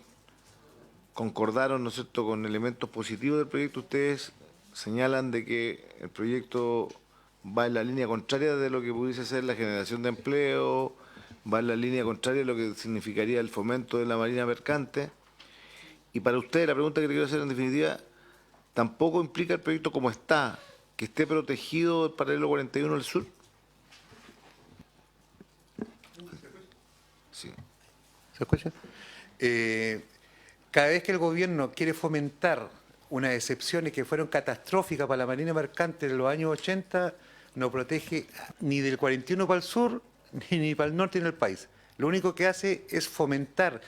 concordaron, ¿no es cierto?, con elementos positivos del proyecto, ustedes señalan de que el proyecto va en la línea contraria de lo que pudiese ser la generación de empleo, va en la línea contraria de lo que significaría el fomento de la marina mercante. Y para usted, la pregunta que le quiero hacer en definitiva, ¿tampoco implica el proyecto como está, que esté protegido el paralelo 41 del sur? Sí. ¿Se escucha? Cada vez que el gobierno quiere fomentar unas excepciones que fueron catastróficas para la marina mercante en los años 80, no protege ni del 41 para el sur, ni para el norte ni el país. Lo único que hace es fomentar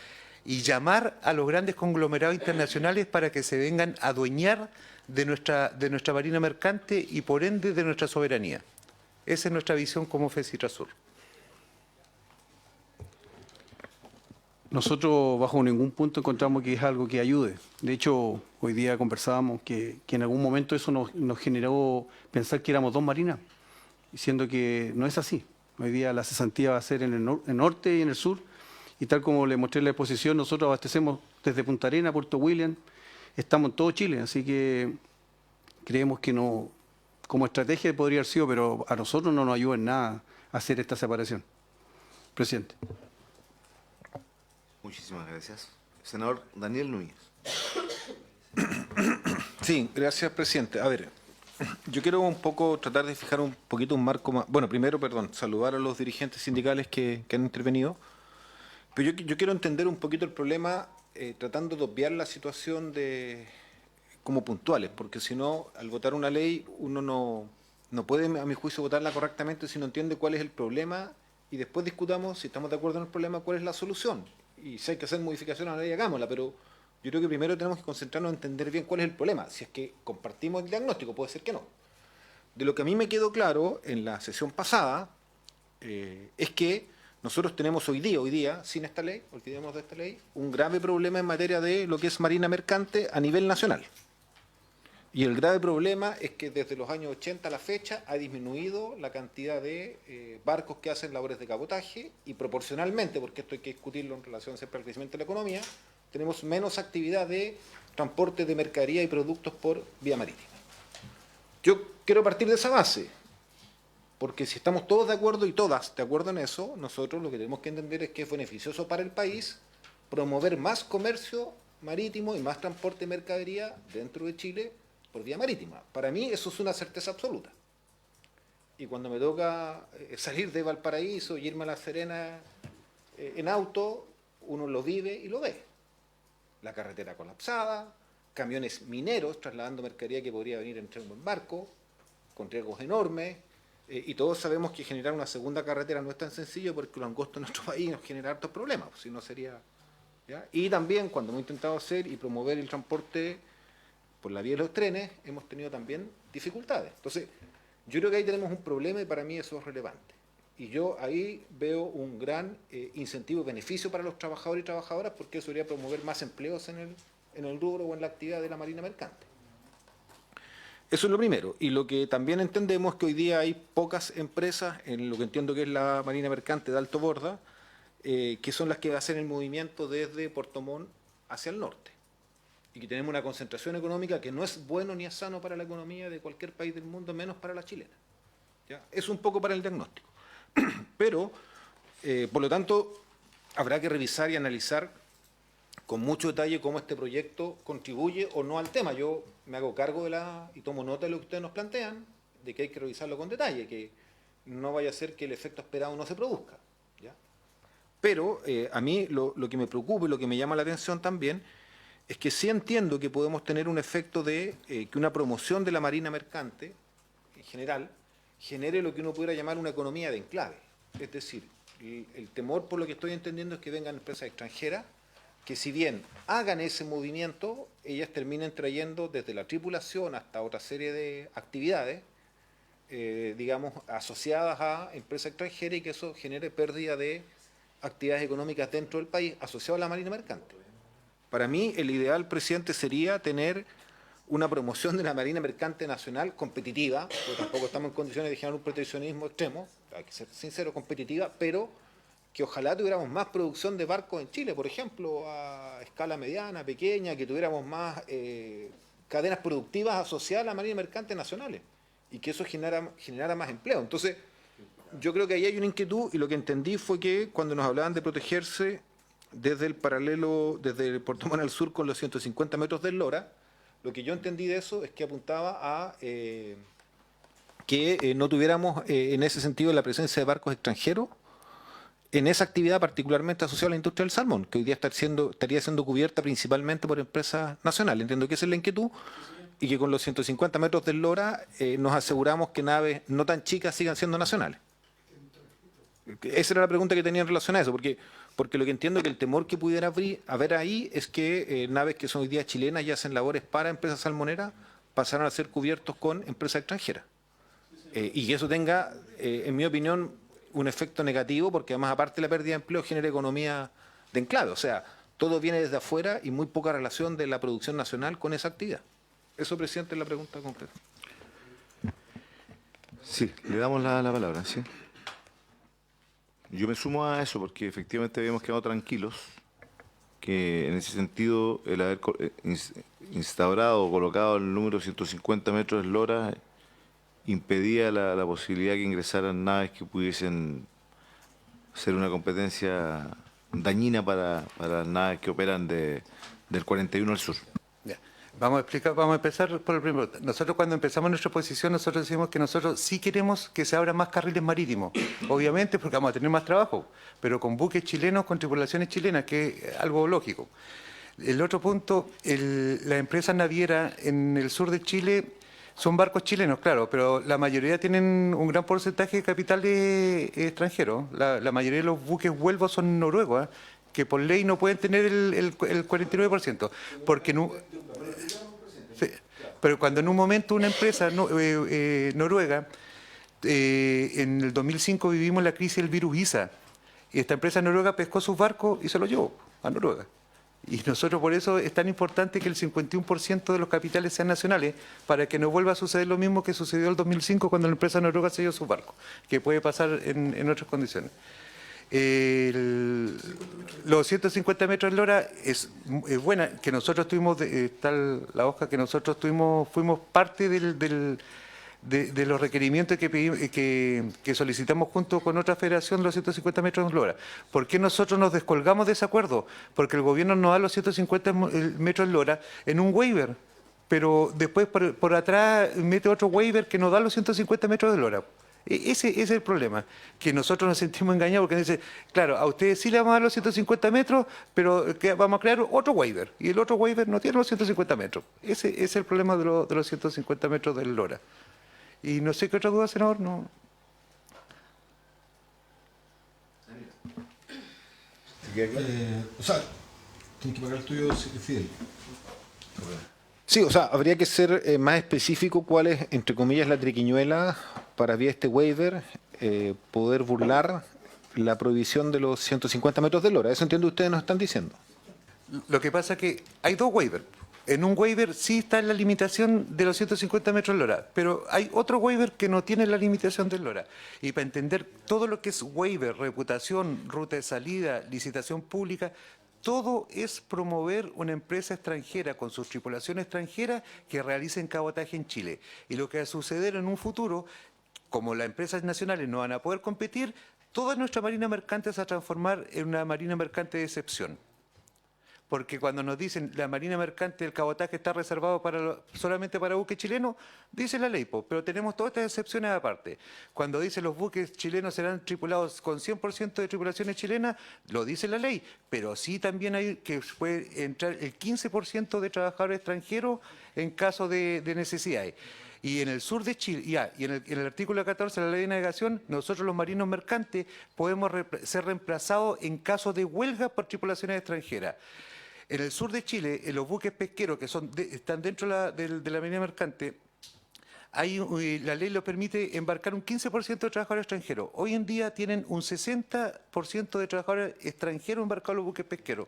y llamar a los grandes conglomerados internacionales para que se vengan a adueñar de nuestra marina mercante y por ende de nuestra soberanía. Esa es nuestra visión como FECITRASUR. Nosotros bajo ningún punto encontramos que es algo que ayude. De hecho, hoy día conversábamos que en algún momento eso nos generó pensar que éramos dos marinas, siendo que no es así. Hoy día la cesantía va a ser en el norte y en el sur, y tal como le mostré en la exposición, nosotros abastecemos desde Punta Arenas, Puerto William, estamos en todo Chile, así que creemos que no, como estrategia podría haber sido, pero a nosotros no nos ayuda en nada a hacer esta separación. Presidente. Muchísimas gracias. Senador Daniel Núñez. Sí, gracias, presidente. A ver, yo quiero un poco tratar de fijar un poquito un marco más. Bueno, primero, saludar a los dirigentes sindicales que han intervenido. Pero yo quiero entender un poquito el problema tratando de obviar la situación como puntuales, porque si no, al votar una ley, uno no puede, a mi juicio, votarla correctamente si no entiende cuál es el problema y después discutamos, si estamos de acuerdo en el problema, cuál es la solución. Y si hay que hacer modificaciones a la ley, hagámosla, pero yo creo que primero tenemos que concentrarnos en entender bien cuál es el problema. Si es que compartimos el diagnóstico, puede ser que no. De lo que a mí me quedó claro en la sesión pasada, es que nosotros tenemos hoy día, sin esta ley, olvidemos de esta ley, un grave problema en materia de lo que es marina mercante a nivel nacional. Y el grave problema es que desde los años 80 a la fecha ha disminuido la cantidad de barcos que hacen labores de cabotaje y proporcionalmente, porque esto hay que discutirlo en relación siempre al crecimiento de la economía, tenemos menos actividad de transporte de mercadería y productos por vía marítima. Yo quiero partir de esa base, porque si estamos todos de acuerdo y todas de acuerdo en eso, nosotros lo que tenemos que entender es que es beneficioso para el país promover más comercio marítimo y más transporte de mercadería dentro de Chile por vía marítima. Para mí eso es una certeza absoluta. Y cuando me toca salir de Valparaíso y irme a La Serena en auto, uno lo vive y lo ve. La carretera colapsada, camiones mineros trasladando mercadería que podría venir en tren o en barco, con riesgos enormes, y todos sabemos que generar una segunda carretera no es tan sencillo porque lo angosto en nuestro país nos genera hartos problemas, si no sería... ¿ya? Y también cuando hemos intentado hacer y promover el transporte por la vía de los trenes, hemos tenido también dificultades. Entonces, yo creo que ahí tenemos un problema y para mí eso es relevante. Y yo ahí veo un gran incentivo y beneficio para los trabajadores y trabajadoras porque eso debería promover más empleos en el rubro o en la actividad de la marina mercante. Eso es lo primero. Y lo que también entendemos es que hoy día hay pocas empresas, en lo que entiendo que es la marina mercante de alto borda, que son las que hacen el movimiento desde Puerto Montt hacia el norte. Y que tenemos una concentración económica que no es bueno ni es sano para la economía de cualquier país del mundo, menos para la chilena. ¿Ya? Es un poco para el diagnóstico. Pero, por lo tanto, habrá que revisar y analizar con mucho detalle cómo este proyecto contribuye o no al tema. Yo me hago cargo y tomo nota de lo que ustedes nos plantean, de que hay que revisarlo con detalle, que no vaya a ser que el efecto esperado no se produzca, ¿ya? Pero a mí lo que me preocupa y lo que me llama la atención también es que sí entiendo que podemos tener un efecto de que una promoción de la marina mercante, en general, genere lo que uno pudiera llamar una economía de enclave. Es decir, el temor, por lo que estoy entendiendo, es que vengan empresas extranjeras que, si bien hagan ese movimiento, ellas terminen trayendo desde la tripulación hasta otra serie de actividades, digamos, asociadas a empresas extranjeras, y que eso genere pérdida de actividades económicas dentro del país asociadas a la marina mercante. Para mí, el ideal, presidente, sería tener una promoción de la marina mercante nacional competitiva, porque tampoco estamos en condiciones de generar un proteccionismo extremo, hay que ser sincero, competitiva, pero que ojalá tuviéramos más producción de barcos en Chile, por ejemplo, a escala mediana, pequeña, que tuviéramos más cadenas productivas asociadas a la marina mercante nacionales, y que eso generara más empleo. Entonces, yo creo que ahí hay una inquietud, y lo que entendí fue que cuando nos hablaban de protegerse desde el paralelo, desde el Puerto Montt al sur con los 150 metros del Lora, lo que yo entendí de eso es que apuntaba a que no tuviéramos en ese sentido la presencia de barcos extranjeros en esa actividad particularmente asociada a la industria del salmón, que hoy día estaría siendo cubierta principalmente por empresas nacionales. Entiendo que esa es la inquietud, y que con los 150 metros del Lora nos aseguramos que naves no tan chicas sigan siendo nacionales. Esa era la pregunta que tenía en relación a eso, porque lo que entiendo es que el temor que pudiera haber ahí es que naves que son hoy día chilenas y hacen labores para empresas salmoneras pasaran a ser cubiertos con empresas extranjeras. Y que eso tenga, en mi opinión, un efecto negativo, porque además, aparte de la pérdida de empleo, genera economía de enclave. O sea, todo viene desde afuera y muy poca relación de la producción nacional con esa actividad. Eso, presidente, es la pregunta concreta. Sí, le damos la palabra, ¿sí? Yo me sumo a eso porque efectivamente habíamos quedado tranquilos, que en ese sentido el haber instaurado o colocado el número 150 metros de Lora impedía la posibilidad que ingresaran naves que pudiesen ser una competencia dañina para las naves que operan del 41 al sur. Ya. Vamos a empezar por el primero. Nosotros, cuando empezamos nuestra posición, nosotros decimos que nosotros sí queremos que se abran más carriles marítimos, obviamente porque vamos a tener más trabajo, pero con buques chilenos, con tripulaciones chilenas, que es algo lógico. El otro punto, las empresas navieras en el sur de Chile son barcos chilenos, claro, pero la mayoría tienen un gran porcentaje de capitales extranjeros. La mayoría de los buques vuelvos son noruegos, que por ley no pueden tener el 49%, porque no... Sí, pero cuando en un momento una empresa noruega, en el 2005 vivimos la crisis del virus ISA, y esta empresa noruega pescó sus barcos y se los llevó a Noruega. Y nosotros, por eso es tan importante que el 51% de los capitales sean nacionales, para que no vuelva a suceder lo mismo que sucedió en el 2005 cuando la empresa noruega se llevó sus barcos, que puede pasar en otras condiciones. Los 150 metros de Lora es buena, que nosotros tuvimos, tal la hoja que nosotros fuimos parte de los requerimientos que solicitamos junto con otra federación de los 150 metros de Lora. ¿Por qué nosotros nos descolgamos de ese acuerdo? Porque el gobierno nos da los 150 metros de Lora en un waiver, pero después por atrás mete otro waiver que nos da los 150 metros de Lora. Ese es el problema, que nosotros nos sentimos engañados porque dice, claro, a ustedes sí le vamos a dar los 150 metros, pero vamos a crear otro waiver, y el otro waiver no tiene los 150 metros. Ese es el problema de los 150 metros del Lora. Y no sé qué otra duda, senador, no. O sea, tienes que pagar el tuyo, Fidel. Sí, o sea, habría que ser más específico cuál es, entre comillas, la triquiñuela para, vía este waiver, poder burlar la prohibición de los 150 metros de Lora. Eso entiendo ustedes nos están diciendo. Lo que pasa es que hay dos waivers. En un waiver sí está la limitación de los 150 metros de Lora, pero hay otro waiver que no tiene la limitación del Lora. Y para entender todo lo que es waiver, reputación, ruta de salida, licitación pública, todo es promover una empresa extranjera con sus tripulaciones extranjeras que realicen cabotaje en Chile. Y lo que va a suceder en un futuro, como las empresas nacionales no van a poder competir, toda nuestra marina mercante se va a transformar en una marina mercante de excepción. Porque cuando nos dicen la marina mercante, el cabotaje está reservado solamente para buques chilenos, dice la ley, pero tenemos todas estas excepciones aparte. Cuando dice los buques chilenos serán tripulados con 100% de tripulaciones chilenas, lo dice la ley, pero sí también hay que puede entrar el 15% de trabajadores extranjeros en caso de necesidades. Y en el sur de Chile, y en el artículo 14 de la ley de navegación, nosotros los marinos mercantes podemos ser reemplazados en caso de huelga por tripulaciones extranjeras. En el sur de Chile, en los buques pesqueros que están dentro de la marina mercante, la ley lo permite embarcar un 15% de trabajadores extranjeros. Hoy en día tienen un 60% de trabajadores extranjeros embarcados en los buques pesqueros.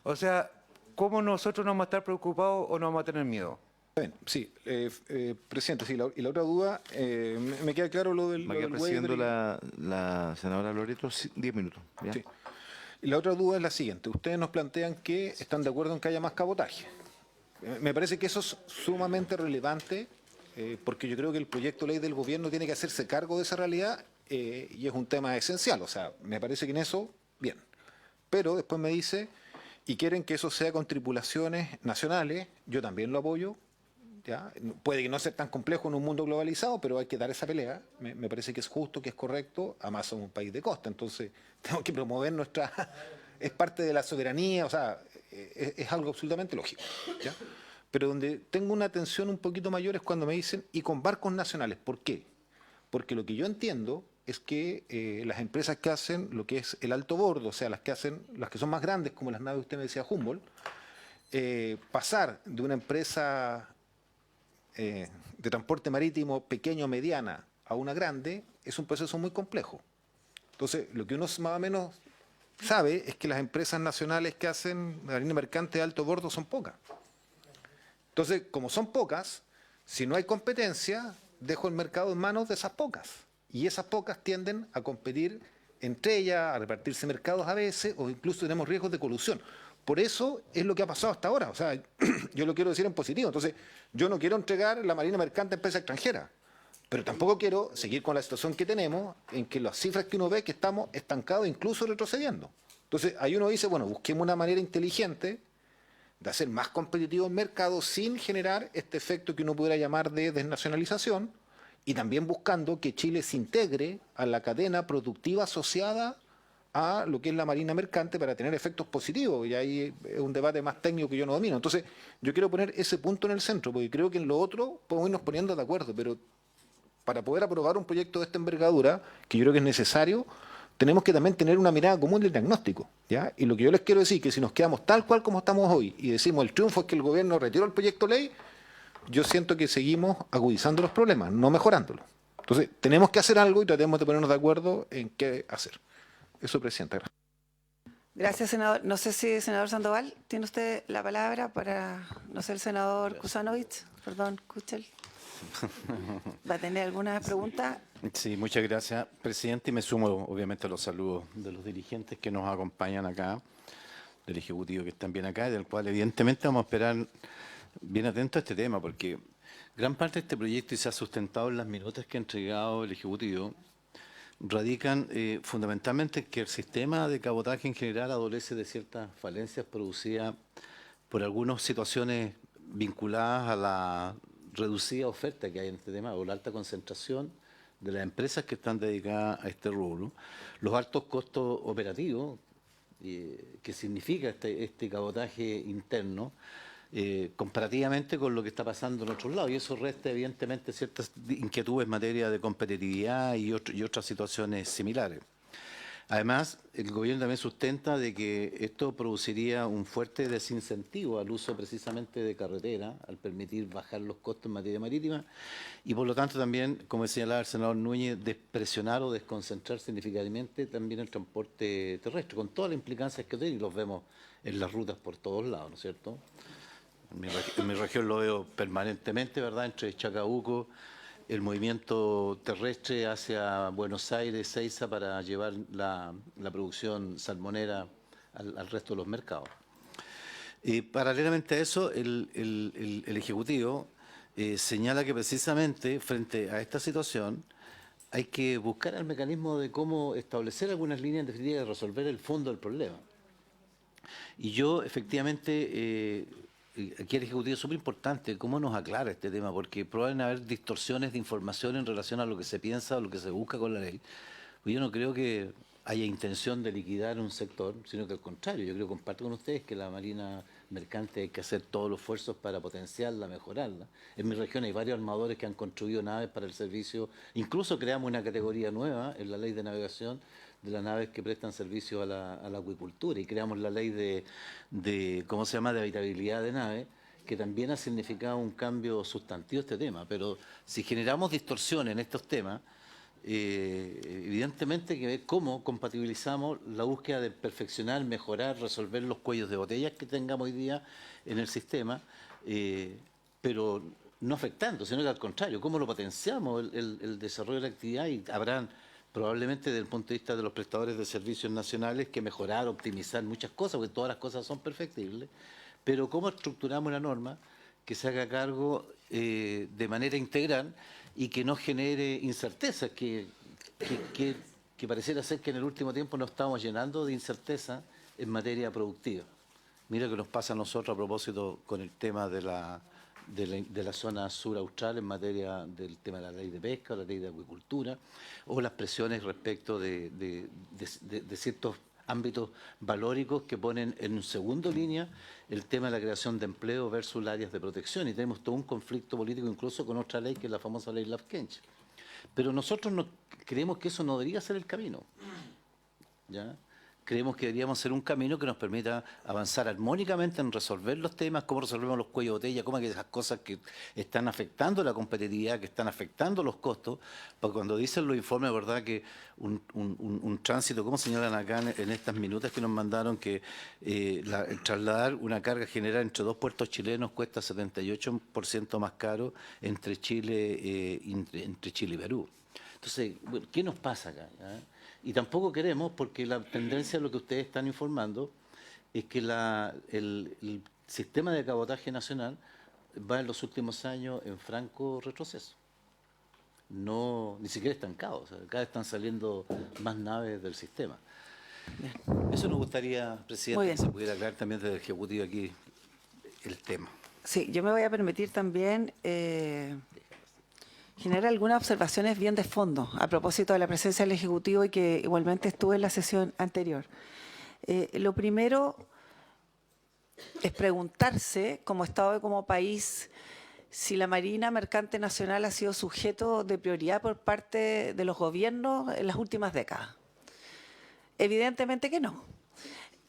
O sea, ¿cómo nosotros no vamos a estar preocupados o no vamos a tener miedo? Bien, sí, presidente, sí, y la otra duda, me queda claro lo del... Me queda presidiendo la senadora Loreto, 10 minutos. ¿Ya? Sí. Y la otra duda es la siguiente. Ustedes nos plantean que están de acuerdo en que haya más cabotaje. Me parece que eso es sumamente relevante porque yo creo que el proyecto de ley del gobierno tiene que hacerse cargo de esa realidad y es un tema esencial. O sea, me parece que en eso, bien. Pero después me dice, y quieren que eso sea con tripulaciones nacionales, yo también lo apoyo. ¿Ya? Puede que no sea tan complejo en un mundo globalizado, pero hay que dar esa pelea. Me parece que es justo, que es correcto. Además somos un país de costa, entonces tenemos que promover nuestra... Es parte de la soberanía, o sea, es algo absolutamente lógico. ¿Ya? Pero donde tengo una tensión un poquito mayor es cuando me dicen, y con barcos nacionales, ¿por qué? Porque lo que yo entiendo es que las empresas que hacen lo que es el alto bordo, o sea, las que son más grandes, como las naves, usted me decía, Humboldt, pasar de una empresa de transporte marítimo pequeño o mediana a una grande es un proceso muy complejo. Entonces, lo que uno más o menos sabe es que las empresas nacionales que hacen marina mercante de alto bordo son pocas. Entonces, como son pocas, si no hay competencia, dejo el mercado en manos de esas pocas. Y esas pocas tienden a competir entre ellas, a repartirse mercados a veces, o incluso tenemos riesgos de colusión. Por eso es lo que ha pasado hasta ahora. O sea, yo lo quiero decir en positivo. Entonces, yo no quiero entregar la marina mercante a empresa extranjera, pero tampoco quiero seguir con la situación que tenemos, en que las cifras que uno ve que estamos estancados, incluso retrocediendo. Entonces, ahí uno dice, bueno, busquemos una manera inteligente de hacer más competitivo el mercado sin generar este efecto que uno pudiera llamar de desnacionalización, y también buscando que Chile se integre a la cadena productiva asociada a lo que es la marina mercante para tener efectos positivos, y ahí es un debate más técnico que yo no domino. Entonces, yo quiero poner ese punto en el centro, porque creo que en lo otro podemos irnos poniendo de acuerdo, pero para poder aprobar un proyecto de esta envergadura, que yo creo que es necesario, tenemos que también tener una mirada común del diagnóstico, ¿ya? Y lo que yo les quiero decir es que si nos quedamos tal cual como estamos hoy y decimos el triunfo es que el gobierno retiró el proyecto de ley, yo siento que seguimos agudizando los problemas, no mejorándolos. Entonces, tenemos que hacer algo y tratemos de ponernos de acuerdo en qué hacer. Eso, Presidenta. Gracias, senador. No sé si, senador Sandoval, ¿tiene usted la palabra para, no sé, el senador Kusanovich? Perdón, Kuchel. ¿Va a tener alguna pregunta? Sí, muchas gracias, presidente, y me sumo obviamente a los saludos de los dirigentes que nos acompañan acá, del Ejecutivo que están bien acá, y del cual evidentemente vamos a esperar bien atento a este tema, porque gran parte de este proyecto, y se ha sustentado en las minutas que ha entregado el Ejecutivo, radican fundamentalmente que el sistema de cabotaje en general adolece de ciertas falencias producidas por algunas situaciones vinculadas a la reducida oferta que hay en este tema, o la alta concentración de las empresas que están dedicadas a este rubro, los altos costos operativos que significa este cabotaje interno, comparativamente con lo que está pasando en otros lados, y eso resta evidentemente ciertas inquietudes en materia de competitividad y otras situaciones similares. Además, el gobierno también sustenta de que esto produciría un fuerte desincentivo al uso precisamente de carretera, al permitir bajar los costos en materia marítima, y por lo tanto también, como señalaba el senador Núñez, despresionar o desconcentrar significativamente también el transporte terrestre, con todas las implicancias que tiene, y los vemos en las rutas por todos lados, ¿no es cierto? En mi región lo veo permanentemente, ¿verdad?, entre Chacabuco, el movimiento terrestre hacia Buenos Aires, Ezeiza, para llevar la producción salmonera al resto de los mercados. Paralelamente a eso, el Ejecutivo señala que precisamente frente a esta situación hay que buscar el mecanismo de cómo establecer algunas líneas en definitiva de resolver el fondo del problema. Y yo, efectivamente, aquí el Ejecutivo es súper importante cómo nos aclara este tema, porque pueden haber distorsiones de información en relación a lo que se piensa o lo que se busca con la ley. Pues yo no creo que haya intención de liquidar un sector, sino que al contrario, yo creo que comparto con ustedes que la Marina Mercante hay que hacer todos los esfuerzos para potenciarla, mejorarla. En mi región hay varios armadores que han construido naves para el servicio, incluso creamos una categoría nueva en la ley de navegación de las naves que prestan servicio a la acuicultura y creamos la ley de ¿cómo se llama?, de habitabilidad de naves, que también ha significado un cambio sustantivo este tema. Pero si generamos distorsiones en estos temas, evidentemente hay que ver cómo compatibilizamos la búsqueda de perfeccionar, mejorar, resolver los cuellos de botellas que tengamos hoy día en el sistema, pero no afectando, sino que al contrario, cómo lo potenciamos el desarrollo de la actividad, y habrán probablemente desde el punto de vista de los prestadores de servicios nacionales que mejorar, optimizar muchas cosas, porque todas las cosas son perfectibles, pero cómo estructuramos la norma que se haga cargo de manera integral y que no genere incertezas, que pareciera ser que en el último tiempo nos estamos llenando de incerteza en materia productiva. Mira que nos pasa a nosotros a propósito con el tema de la zona sur austral en materia del tema de la ley de pesca, la ley de acuicultura, o las presiones respecto de ciertos ámbitos valóricos que ponen en segunda línea el tema de la creación de empleo versus las áreas de protección. Y tenemos todo un conflicto político incluso con otra ley, que es la famosa ley Lafkench. Pero nosotros no creemos que eso no debería ser el camino, ¿ya? Creemos que deberíamos hacer un camino que nos permita avanzar armónicamente en resolver los temas, cómo resolvemos los cuellos de botella, cómo aquellas cosas que están afectando la competitividad, que están afectando los costos, porque cuando dicen los informes, verdad que un tránsito, como señalan acá en estas minutas que nos mandaron, que el trasladar una carga general entre dos puertos chilenos cuesta 78% más caro entre Chile y Perú. Entonces, bueno, ¿qué nos pasa acá? Y tampoco queremos, porque la tendencia de lo que ustedes están informando es que el sistema de cabotaje nacional va en los últimos años en franco retroceso. No, ni siquiera estancado, o sea, cada vez están saliendo más naves del sistema. Bien. Eso nos gustaría, Presidente, que se pudiera aclarar también desde el Ejecutivo aquí el tema. Sí, yo me voy a permitir también generar algunas observaciones bien de fondo a propósito de la presencia del Ejecutivo y que igualmente estuve en la sesión anterior. Lo primero es preguntarse, como Estado y como país, si la Marina Mercante Nacional ha sido sujeto de prioridad por parte de los gobiernos en las últimas décadas. Evidentemente que no.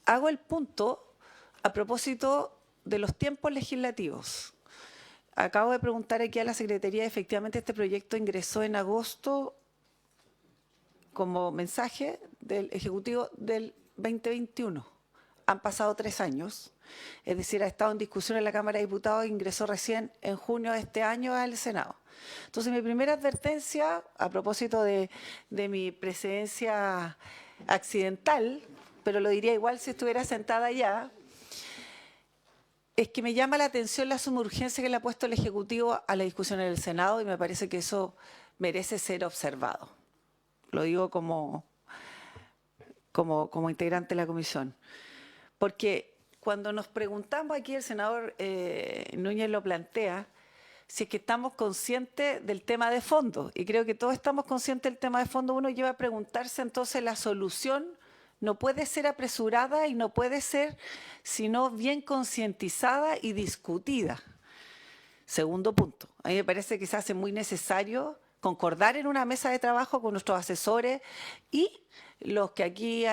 Hago el punto a propósito de los tiempos legislativos. Acabo de preguntar aquí a la Secretaría, efectivamente este proyecto ingresó en agosto como mensaje del Ejecutivo del 2021. Han pasado 3 años, es decir, ha estado en discusión en la Cámara de Diputados e ingresó recién en junio de este año al Senado. Entonces, mi primera advertencia, a propósito de mi presidencia accidental, pero lo diría igual si estuviera sentada allá, es que me llama la atención la suma urgencia que le ha puesto el Ejecutivo a la discusión en el Senado y me parece que eso merece ser observado. Lo digo como integrante de la comisión. Porque cuando nos preguntamos aquí, el senador Núñez lo plantea, si es que estamos conscientes del tema de fondo, y creo que todos estamos conscientes del tema de fondo, uno lleva a preguntarse entonces la solución no puede ser apresurada y no puede ser sino bien concientizada y discutida. Segundo punto, a mí me parece que se hace muy necesario concordar en una mesa de trabajo con nuestros asesores y los que aquí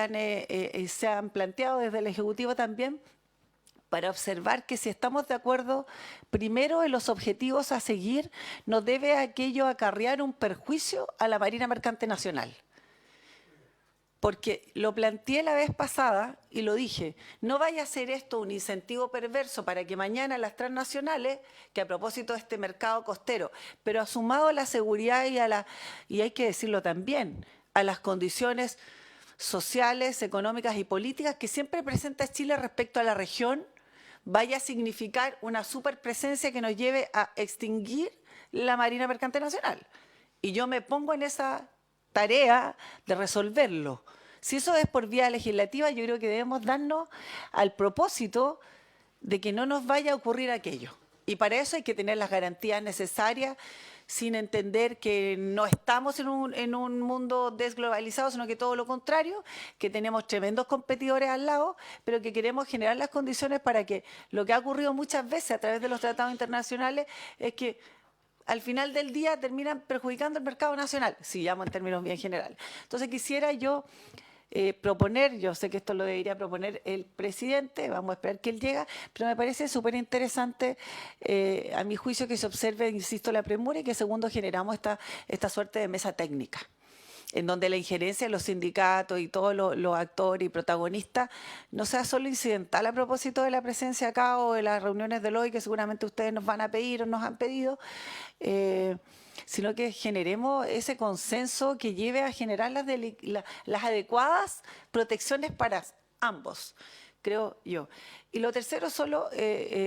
se han planteado desde el Ejecutivo también, para observar que si estamos de acuerdo, primero en los objetivos a seguir, no debe aquello acarrear un perjuicio a la Marina Mercante Nacional. Porque lo planteé la vez pasada y lo dije, no vaya a ser esto un incentivo perverso para que mañana las transnacionales, que a propósito de este mercado costero, pero asumado a la seguridad y hay que decirlo también, a las condiciones sociales, económicas y políticas que siempre presenta Chile respecto a la región, vaya a significar una superpresencia que nos lleve a extinguir la Marina Mercante Nacional. Y yo me pongo en esa tarea de resolverlo. Si eso es por vía legislativa, yo creo que debemos darnos al propósito de que no nos vaya a ocurrir aquello. Y para eso hay que tener las garantías necesarias, sin entender que no estamos en un mundo desglobalizado, sino que todo lo contrario, que tenemos tremendos competidores al lado, pero que queremos generar las condiciones para que lo que ha ocurrido muchas veces a través de los tratados internacionales es que al final del día terminan perjudicando el mercado nacional, si llamo en términos bien generales. Entonces quisiera yo proponer, yo sé que esto lo debería proponer el presidente, vamos a esperar que él llegue, pero me parece súper interesante a mi juicio que se observe, insisto, la premura y que segundo generamos esta suerte de mesa técnica, en donde la injerencia de los sindicatos y todos los actores y protagonistas no sea solo incidental a propósito de la presencia acá o de las reuniones del hoy que seguramente ustedes nos van a pedir o nos han pedido, sino que generemos ese consenso que lleve a generar las adecuadas protecciones para ambos, creo yo. Y lo tercero, solo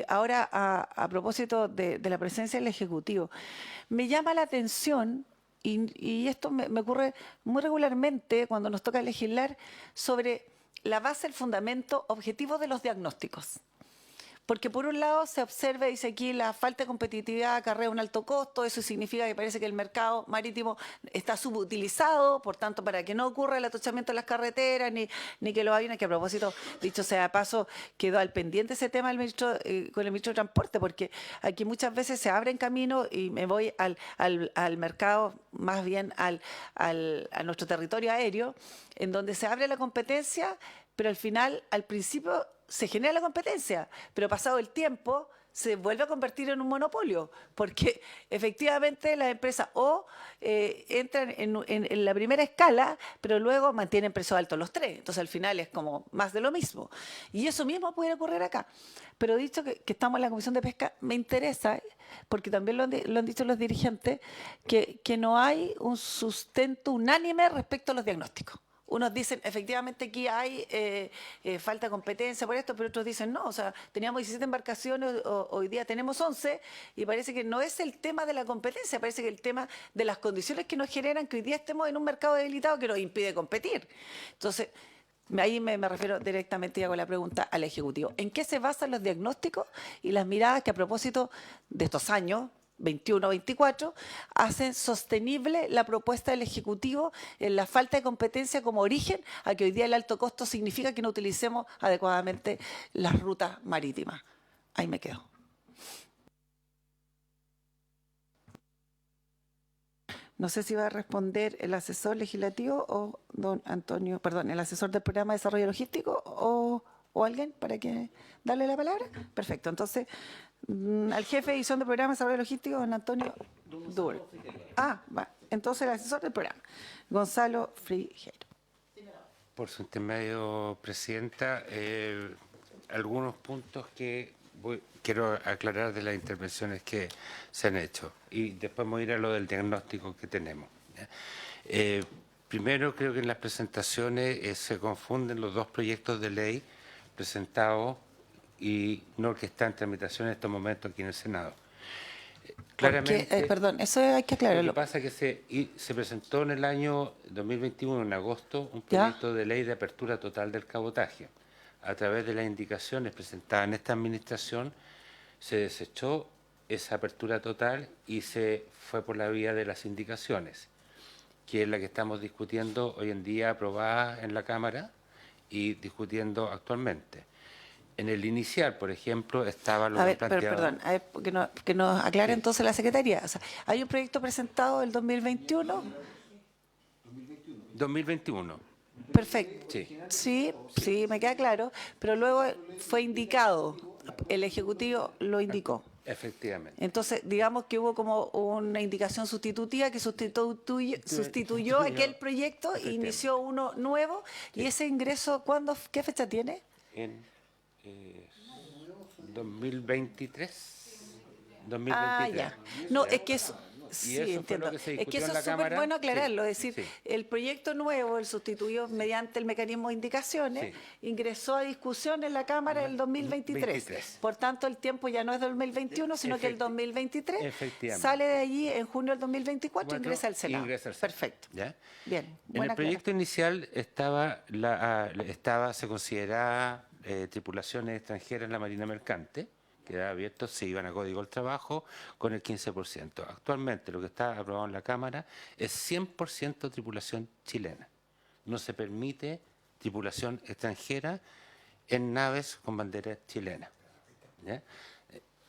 ahora a propósito de la presencia del Ejecutivo, me llama la atención, y esto me ocurre muy regularmente cuando nos toca legislar, sobre la base, el fundamento objetivo de los diagnósticos. Porque por un lado se observa, dice aquí, la falta de competitividad acarrea un alto costo, eso significa que parece que el mercado marítimo está subutilizado, por tanto, para que no ocurra el atochamiento de las carreteras, ni que los aviones, que a propósito, dicho sea de paso, quedó al pendiente ese tema con el ministro de Transporte, porque aquí muchas veces se abren caminos y me voy al mercado, más bien a nuestro territorio aéreo, en donde se abre la competencia, pero al final, al principio, se genera la competencia, pero pasado el tiempo se vuelve a convertir en un monopolio, porque efectivamente las empresas entran en la primera escala, pero luego mantienen precios altos los tres. Entonces al final es como más de lo mismo. Y eso mismo puede ocurrir acá. Pero dicho que estamos en la Comisión de Pesca, me interesa, porque también lo han dicho los dirigentes, que no hay un sustento unánime respecto a los diagnósticos. Unos dicen, efectivamente, aquí hay falta de competencia por esto, pero otros dicen, no, o sea, teníamos 17 embarcaciones, hoy día tenemos 11, y parece que no es el tema de la competencia, parece que el tema de las condiciones que nos generan que hoy día estemos en un mercado debilitado que nos impide competir. Entonces, ahí me refiero directamente y hago la pregunta al Ejecutivo. ¿En qué se basan los diagnósticos y las miradas que a propósito de estos años, 21-24, hacen sostenible la propuesta del Ejecutivo en la falta de competencia como origen a que hoy día el alto costo significa que no utilicemos adecuadamente las rutas marítimas? Ahí me quedo. No sé si va a responder el asesor legislativo o don Antonio, perdón, el asesor del programa de desarrollo logístico o alguien para que darle la palabra. Perfecto, entonces al jefe de edición del programa de desarrollo logístico, don Antonio Dur. Va. Entonces el asesor del programa, Gonzalo Frigeiro. Por su intermedio, presidenta, algunos puntos que quiero aclarar de las intervenciones que se han hecho y después voy a ir a lo del diagnóstico que tenemos. Primero, creo que en las presentaciones se confunden los dos proyectos de ley presentados y no que está en tramitación en estos momentos aquí en el Senado. Claramente, perdón, eso hay que aclararlo. Lo que pasa es que se presentó en el año 2021, en agosto, un proyecto de ley de apertura total del cabotaje. A través de las indicaciones presentadas en esta administración, se desechó esa apertura total y se fue por la vía de las indicaciones, que es la que estamos discutiendo hoy en día, aprobada en la Cámara y discutiendo actualmente. En el inicial, por ejemplo, estaba lo planteado... Perdón, a ver, que nos aclare entonces la Secretaría. O sea, hay un proyecto presentado el 2021. 2021. Perfecto. Sí, me queda claro, pero luego fue indicado, el Ejecutivo lo indicó. Efectivamente. Entonces, digamos que hubo como una indicación sustitutiva que sustituyó aquel proyecto e inició uno nuevo. ¿Y ese ingreso qué fecha tiene? En 2023. 2023. Ya. No, es que Sí, eso fue entiendo. lo que se Es que discutió eso en la es súper Cámara. bueno aclararlo. Sí, Es decir, sí. el proyecto nuevo, el sustituido mediante el mecanismo de indicaciones, ingresó a discusión en la Cámara el 2023. 23. Por tanto, el tiempo ya no es 2021, sino que el 2023 Efectivamente. sale de allí en junio del 2024 e ingresa al Senado. Ingresa al Senado. Perfecto. ¿Ya? Bien. En buena el proyecto inicial se consideraba tripulaciones extranjeras en la Marina Mercante, quedaba abierto, se iban a Código del Trabajo con el 15%. Actualmente lo que está aprobado en la Cámara es 100% tripulación chilena. No se permite tripulación extranjera en naves con bandera chilena. ¿Ya?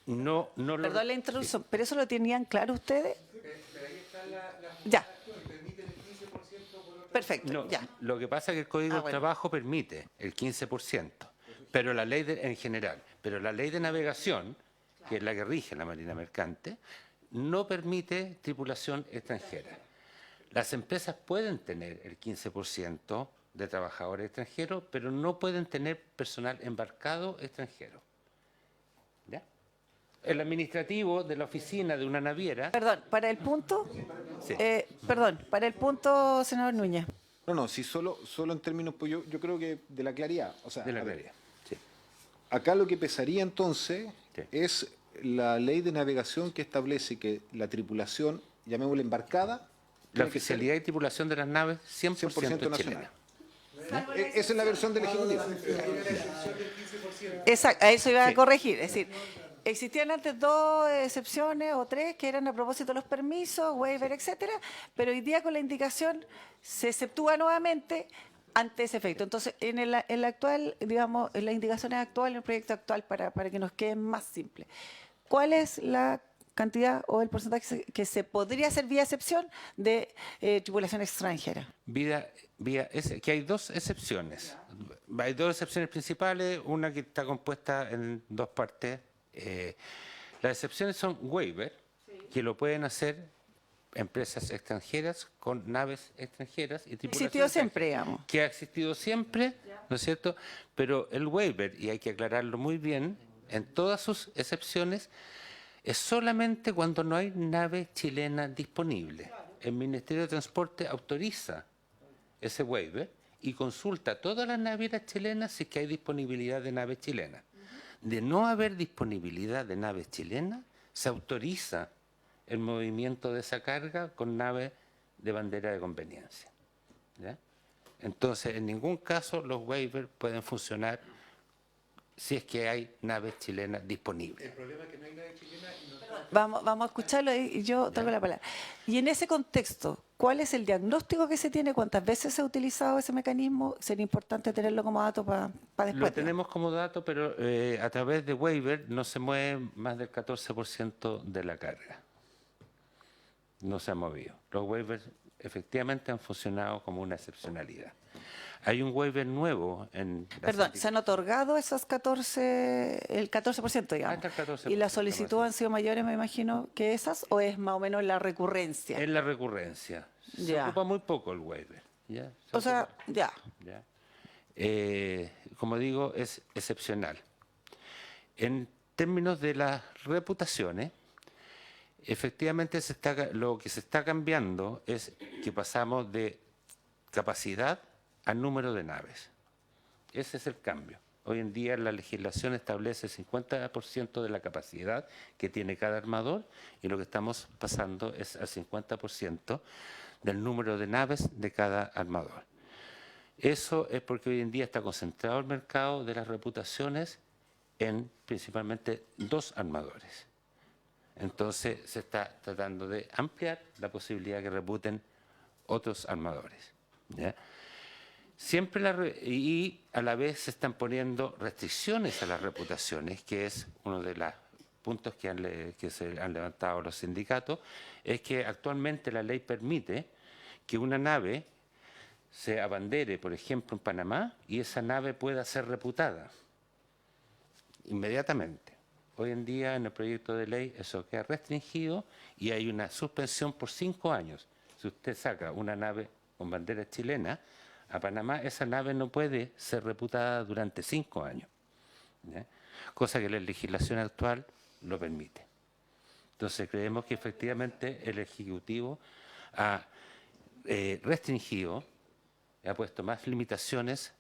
Perdón la introducción, ¿pero eso lo tenían claro ustedes? Ya. Perfecto, No, ya. lo que pasa es que el Código del bueno. Trabajo permite el 15%, pero la ley en general, pero la ley de navegación, que es la que rige la Marina Mercante, no permite tripulación extranjera. Las empresas pueden tener el 15% de trabajadores extranjeros, pero no pueden tener personal embarcado extranjero. ¿Ya? El administrativo de la oficina de una naviera... Perdón, para el punto, Sí. senador Núñez. No, si solo en términos, pues yo creo que de la claridad. O sea, De la a ver, claridad. Sí. acá lo que pesaría entonces Sí. es la ley de navegación que establece que la tripulación, llamémosla embarcada, La tiene que ser oficialidad y tripulación de las naves 100%, 100% chilena. nacional. Esa es la versión del Ejecutivo. Exacto, a eso iba Sí. a corregir. Es decir, existían antes dos excepciones o tres que eran a propósito de los permisos, waiver, etcétera, pero hoy día con la indicación se exceptúa nuevamente ante ese efecto. Entonces, en el actual, digamos, en las indicaciones actuales, en el proyecto actual, para que nos quede más simple, ¿cuál es la cantidad o el porcentaje que se podría hacer vía excepción de tripulación extranjera? Que hay dos excepciones. Hay dos excepciones principales, una que está compuesta en dos partes. Las excepciones son waiver, que lo pueden hacer empresas extranjeras con naves extranjeras y tripulaciones Existido siempre, extranjeras, digamos. que ha existido siempre, ¿no es cierto? Pero el waiver, y hay que aclararlo muy bien, en todas sus excepciones, es solamente cuando no hay nave chilena disponible. El Ministerio de Transporte autoriza ese waiver y consulta a todas las navieras chilenas si es que hay disponibilidad de naves chilenas. De no haber disponibilidad de naves chilenas, se autoriza el movimiento de esa carga con naves de bandera de conveniencia. ¿Ya? Entonces, en ningún caso los waivers pueden funcionar si es que hay naves chilenas disponibles. El problema es que no hay nadie chilena y no... Vamos a escucharlo y yo traigo la palabra. Y en ese contexto, ¿cuál es el diagnóstico que se tiene? ¿Cuántas veces se ha utilizado ese mecanismo? Sería importante tenerlo como dato para después. Lo tenemos como dato, pero a través de waiver no se mueve más del 14% de la carga. No se ha movido. Los waivers efectivamente han funcionado como una excepcionalidad. Hay un waiver nuevo en... Perdón, ¿se han otorgado esos 14%, digamos? Hasta el 14%, ¿Y las solicitudes han sido mayores, me imagino, que esas? ¿O es más o menos la recurrencia? Es la recurrencia. Se Ya. ocupa muy poco el waiver. ¿Ya? Se O sea, ocupa. ya. ¿Ya? Como digo, es excepcional. En términos de las reputaciones, efectivamente lo que se está cambiando es que pasamos de capacidad a número de naves. Ese es el cambio. Hoy en día la legislación establece el 50% de la capacidad que tiene cada armador y lo que estamos pasando es al 50% del número de naves de cada armador. Eso es porque hoy en día está concentrado el mercado de las reputaciones en principalmente dos armadores. Entonces se está tratando de ampliar la posibilidad que reputen otros armadores. ¿Ya? Siempre y a la vez se están poniendo restricciones a las reputaciones, que es uno de los puntos que se han levantado los sindicatos, es que actualmente la ley permite que una nave se abandere, por ejemplo, en Panamá, y esa nave pueda ser reputada inmediatamente. Hoy en día, en el proyecto de ley, eso queda restringido y hay una suspensión por 5 años. Si usted saca una nave con bandera chilena a Panamá, esa nave no puede ser reputada durante 5 años. ¿Ya? Cosa que la legislación actual lo permite. Entonces creemos que efectivamente el Ejecutivo ha restringido, ha puesto más limitaciones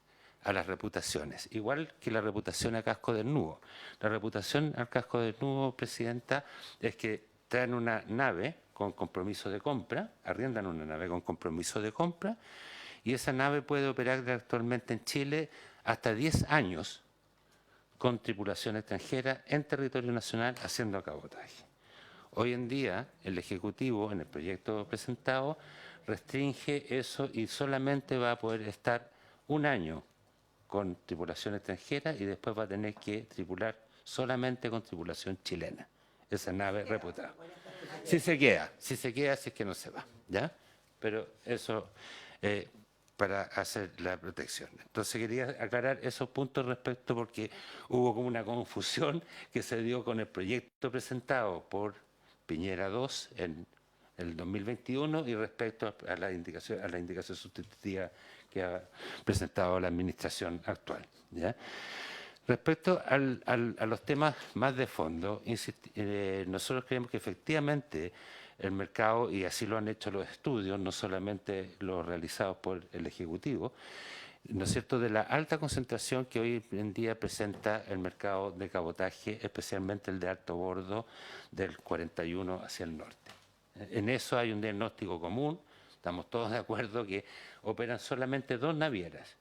a las reputaciones, igual que la reputación a casco desnudo. La reputación al casco desnudo, Presidenta, es que traen una nave con compromiso de compra, arriendan una nave con compromiso de compra, y esa nave puede operar actualmente en Chile hasta 10 años con tripulación extranjera en territorio nacional haciendo cabotaje. Hoy en día el Ejecutivo, en el proyecto presentado, restringe eso y solamente va a poder estar 1 año con tripulación extranjera y después va a tener que tripular solamente con tripulación chilena, esa nave reputada. Si se queda, si es que no se va, ¿ya? Pero eso para hacer la protección. Entonces quería aclarar esos puntos respecto porque hubo como una confusión que se dio con el proyecto presentado por Piñera II en el 2021 y respecto a la indicación sustitutiva que ha presentado la administración actual, ¿ya? Respecto a los temas más de fondo, nosotros creemos que efectivamente el mercado, y así lo han hecho los estudios, no solamente los realizados por el Ejecutivo, ¿no es cierto?, de la alta concentración que hoy en día presenta el mercado de cabotaje, especialmente el de alto bordo del 41 hacia el norte. En eso hay un diagnóstico común, estamos todos de acuerdo que operan solamente 2 navieras.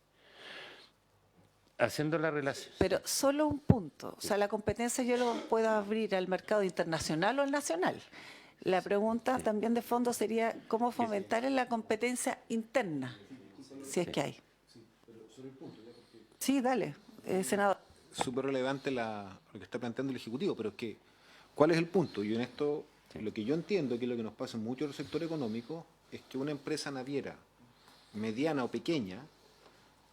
Haciendo la relación. Pero solo un punto, o sea, la competencia yo lo puedo abrir al mercado internacional o al nacional. La pregunta también de fondo sería cómo fomentar en la competencia interna, si es que hay. Sí, dale, senador. Súper relevante lo que está planteando el Ejecutivo, pero es que, ¿cuál es el punto? Yo en esto, lo que yo entiendo, que es lo que nos pasa en mucho del sector económico, es que una empresa naviera, mediana o pequeña,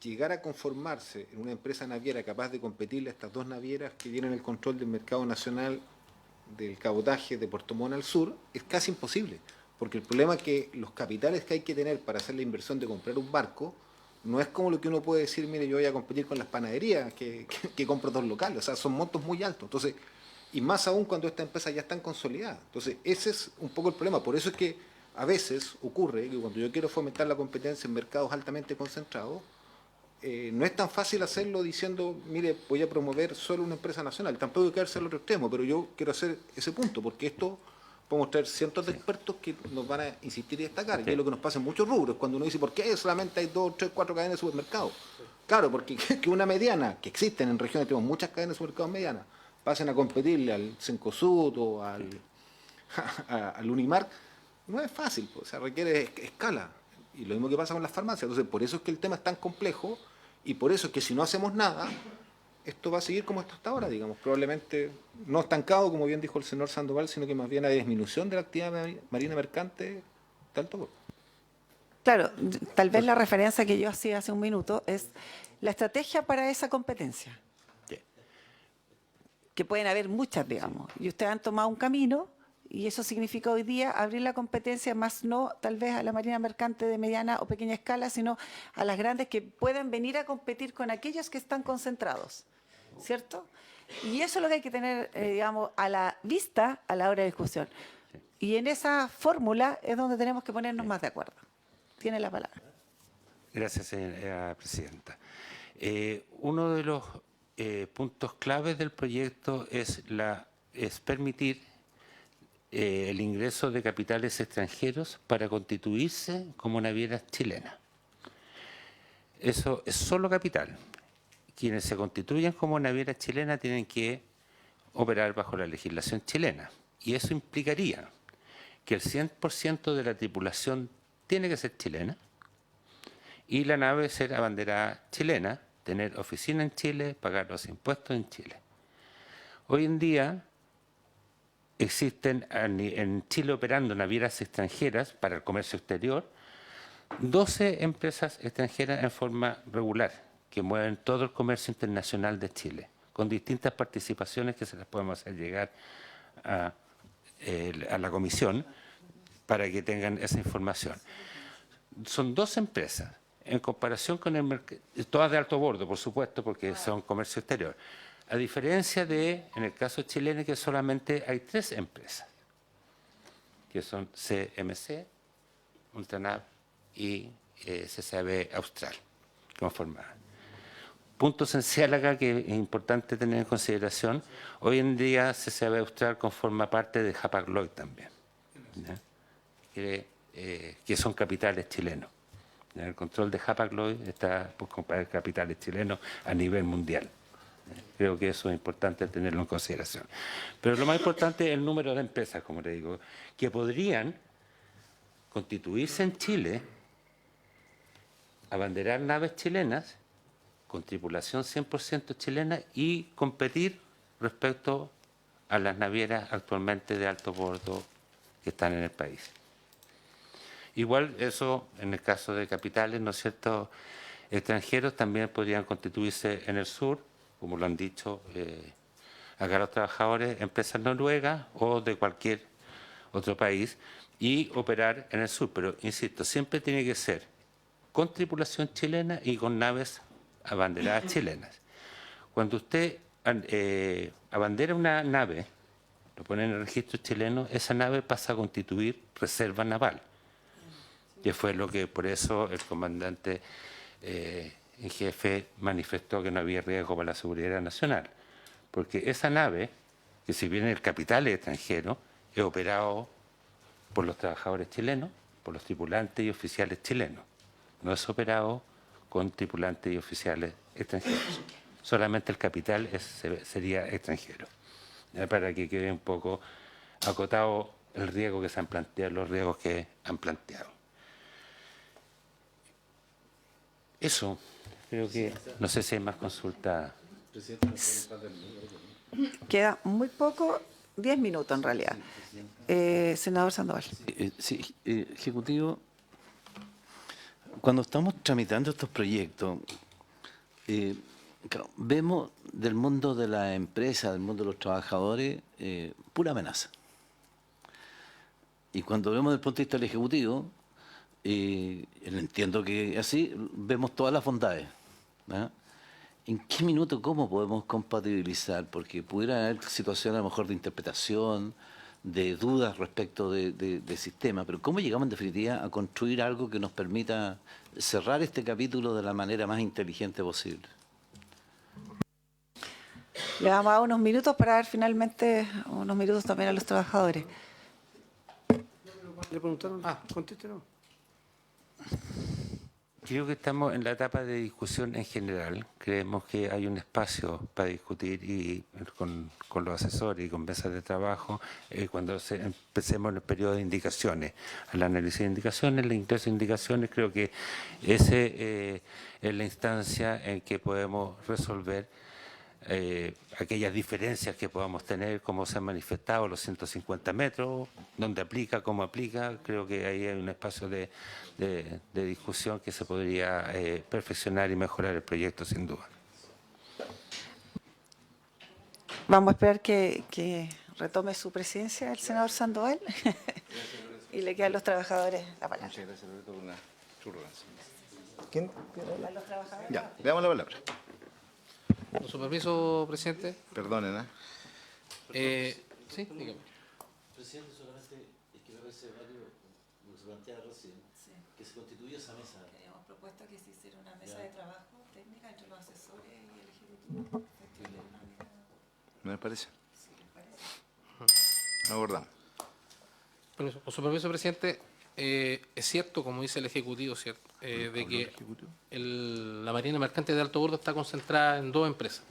llegar a conformarse en una empresa naviera capaz de competirle a estas 2 navieras que tienen el control del mercado nacional del cabotaje de Puerto Montt al sur, es casi imposible, porque el problema es que los capitales que hay que tener para hacer la inversión de comprar un barco no es como lo que uno puede decir, mire, yo voy a competir con las panaderías que compro 2 locales, o sea, son montos muy altos. Entonces, y más aún cuando estas empresas ya están consolidadas. Entonces, ese es un poco el problema. Por eso es que a veces ocurre que cuando yo quiero fomentar la competencia en mercados altamente concentrados, no es tan fácil hacerlo diciendo, mire, voy a promover solo una empresa nacional. Tampoco hay que quedarse al otro extremo, pero yo quiero hacer ese punto, porque esto podemos traer cientos de expertos que nos van a insistir y destacar. Y es lo que nos pasa en muchos rubros, cuando uno dice, ¿por qué solamente hay 2, 3, 4 cadenas de supermercados? Claro, porque que una mediana, que existen en regiones, tenemos muchas cadenas de supermercados medianas, pasen a competirle al Cencosud o al Unimark, no es fácil, pues, o sea, requiere escala. Y lo mismo que pasa con las farmacias. Entonces, por eso es que el tema es tan complejo y por eso es que si no hacemos nada, esto va a seguir como está hasta ahora, digamos, probablemente no estancado, como bien dijo el señor Sandoval, sino que más bien hay disminución de la actividad marina mercante de alto bordo. Claro, tal vez la referencia que yo hacía hace un minuto es la estrategia para esa competencia. Que pueden haber muchas, digamos, y ustedes han tomado un camino y eso significa hoy día abrir la competencia más no tal vez a la marina mercante de mediana o pequeña escala, sino a las grandes que puedan venir a competir con aquellos que están concentrados, ¿cierto? Y eso es lo que hay que tener, digamos, a la vista a la hora de discusión. Y en esa fórmula es donde tenemos que ponernos más de acuerdo. Tiene la palabra. Gracias, señora presidenta. Uno de los puntos claves del proyecto es permitir el ingreso de capitales extranjeros para constituirse como navieras chilenas. Eso es solo capital. Quienes se constituyen como navieras chilenas tienen que operar bajo la legislación chilena. Y eso implicaría que el 100% de la tripulación tiene que ser chilena y la nave ser abanderada chilena, tener oficina en Chile, pagar los impuestos en Chile. Hoy en día existen en Chile operando navieras extranjeras para el comercio exterior, 12 empresas extranjeras en forma regular que mueven todo el comercio internacional de Chile, con distintas participaciones que se las podemos hacer llegar a la comisión para que tengan esa información. Son 12 empresas, en comparación con el mercado, todas de alto bordo, por supuesto, porque son comercio exterior. A diferencia de, en el caso chileno, que solamente hay 3 empresas. que son CMC, Ultranav y CCAB Austral, conformadas. Punto esencial acá que es importante tener en consideración, hoy en día CCAB Austral conforma parte de Hapag-Lloyd también, ¿ya? Que son capitales chilenos. El control de Hapag-Lloyd está por capitales chilenos a nivel mundial. Creo que eso es importante tenerlo en consideración. Pero lo más importante es el número de empresas, como le digo, que podrían constituirse en Chile, abanderar naves chilenas con tripulación 100% chilena y competir respecto a las navieras actualmente de alto bordo que están en el país. Igual eso, en el caso de capitales, ¿no es cierto?, extranjeros también podrían constituirse en el sur, como lo han dicho acá los trabajadores, empresas noruegas o de cualquier otro país, y operar en el sur. Pero, insisto, siempre tiene que ser con tripulación chilena y con naves abanderadas chilenas. Cuando usted abandera una nave, lo pone en el registro chileno, esa nave pasa a constituir reserva naval. Que fue lo que por eso el comandante en jefe manifestó que no había riesgo para la seguridad nacional. Porque esa nave, que si bien el capital es extranjero, es operado por los trabajadores chilenos, por los tripulantes y oficiales chilenos. No es operado con tripulantes y oficiales extranjeros. Solamente el capital sería extranjero. Ya, para que quede un poco acotado el riesgo que se han planteado, los riesgos que han planteado. Eso, creo que, no sé si hay más consultas. Queda muy poco, 10 minutos en realidad. Senador Sandoval. Sí, Ejecutivo, cuando estamos tramitando estos proyectos, claro, vemos del mundo de la empresa, del mundo de los trabajadores, pura amenaza. Y cuando vemos desde el punto de vista del Ejecutivo, entiendo que así vemos todas las bondades, ¿no? ¿En qué minuto, cómo podemos compatibilizar? Porque pudiera haber situaciones a lo mejor de interpretación, de dudas respecto de sistema, pero ¿cómo llegamos en definitiva a construir algo que nos permita cerrar este capítulo de la manera más inteligente posible? Le vamos a dar unos minutos para dar finalmente unos minutos también a los trabajadores. ¿Le preguntaron? Contéstelo. Creo que estamos en la etapa de discusión en general. Creemos que hay un espacio para discutir y con los asesores y con mesas de trabajo cuando empecemos en el periodo de indicaciones. Al análisis de indicaciones, el ingreso de indicaciones, creo que ese es la instancia en que podemos resolver aquellas diferencias que podamos tener, como se han manifestado, los 150 metros, dónde aplica, cómo aplica. Creo que ahí hay un espacio de discusión que se podría perfeccionar y mejorar el proyecto, sin duda. Vamos a esperar que retome su presidencia el senador Sandoval y le quedan a los trabajadores la palabra. Muchas gracias, Loreto, por su relación. ¿Quién? A los trabajadores. Ya, le damos la palabra. Con su permiso, presidente. Perdonen, Sí, dígame. Presidente, solamente es que me parece válido lo que se plantea recién, que se constituya esa mesa. Hemos propuesto que se hiciera una mesa de trabajo técnica entre los asesores y el Ejecutivo. ¿No les parece? Sí, les parece. Abordamos. Con su permiso, presidente, es cierto, como dice el Ejecutivo, ¿cierto? De que la Marina Mercante de Alto Bordo está concentrada en 2 empresas.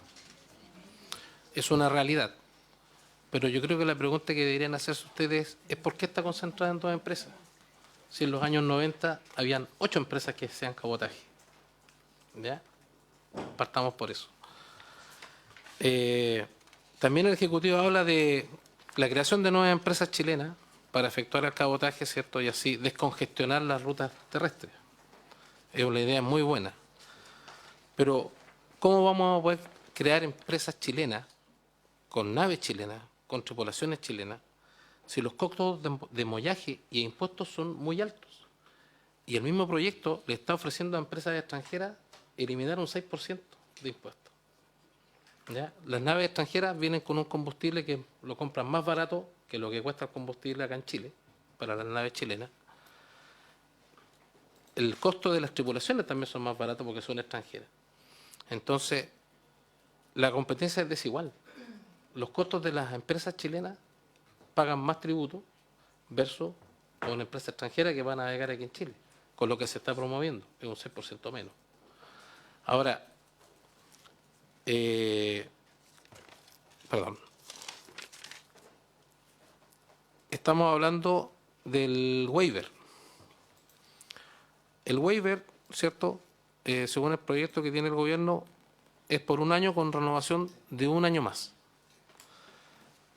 Es una realidad. Pero yo creo que la pregunta que deberían hacerse ustedes es ¿por qué está concentrada en 2 empresas? Si en los años 90 habían 8 empresas que hacían cabotaje. ¿Ya? Partamos por eso. También el Ejecutivo habla de la creación de nuevas empresas chilenas para efectuar el cabotaje, ¿cierto? Y así descongestionar las rutas terrestres. Es una idea muy buena. Pero, ¿cómo vamos a poder crear empresas chilenas, con naves chilenas, con tripulaciones chilenas, si los costos de mollaje y impuestos son muy altos? Y el mismo proyecto le está ofreciendo a empresas extranjeras eliminar un 6% de impuestos. ¿Ya? Las naves extranjeras vienen con un combustible que lo compran más barato que lo que cuesta el combustible acá en Chile. para las naves chilenas. El costo de las tripulaciones también son más baratos porque son extranjeras. Entonces, la competencia es desigual. Los costos de las empresas chilenas pagan más tributo versus una empresa extranjera que va a navegar aquí en Chile, con lo que se está promoviendo, es un 6% menos. Ahora, perdón. Estamos hablando del waiver. El waiver, ¿cierto? Según el proyecto que tiene el gobierno, es por un año con renovación de un año más.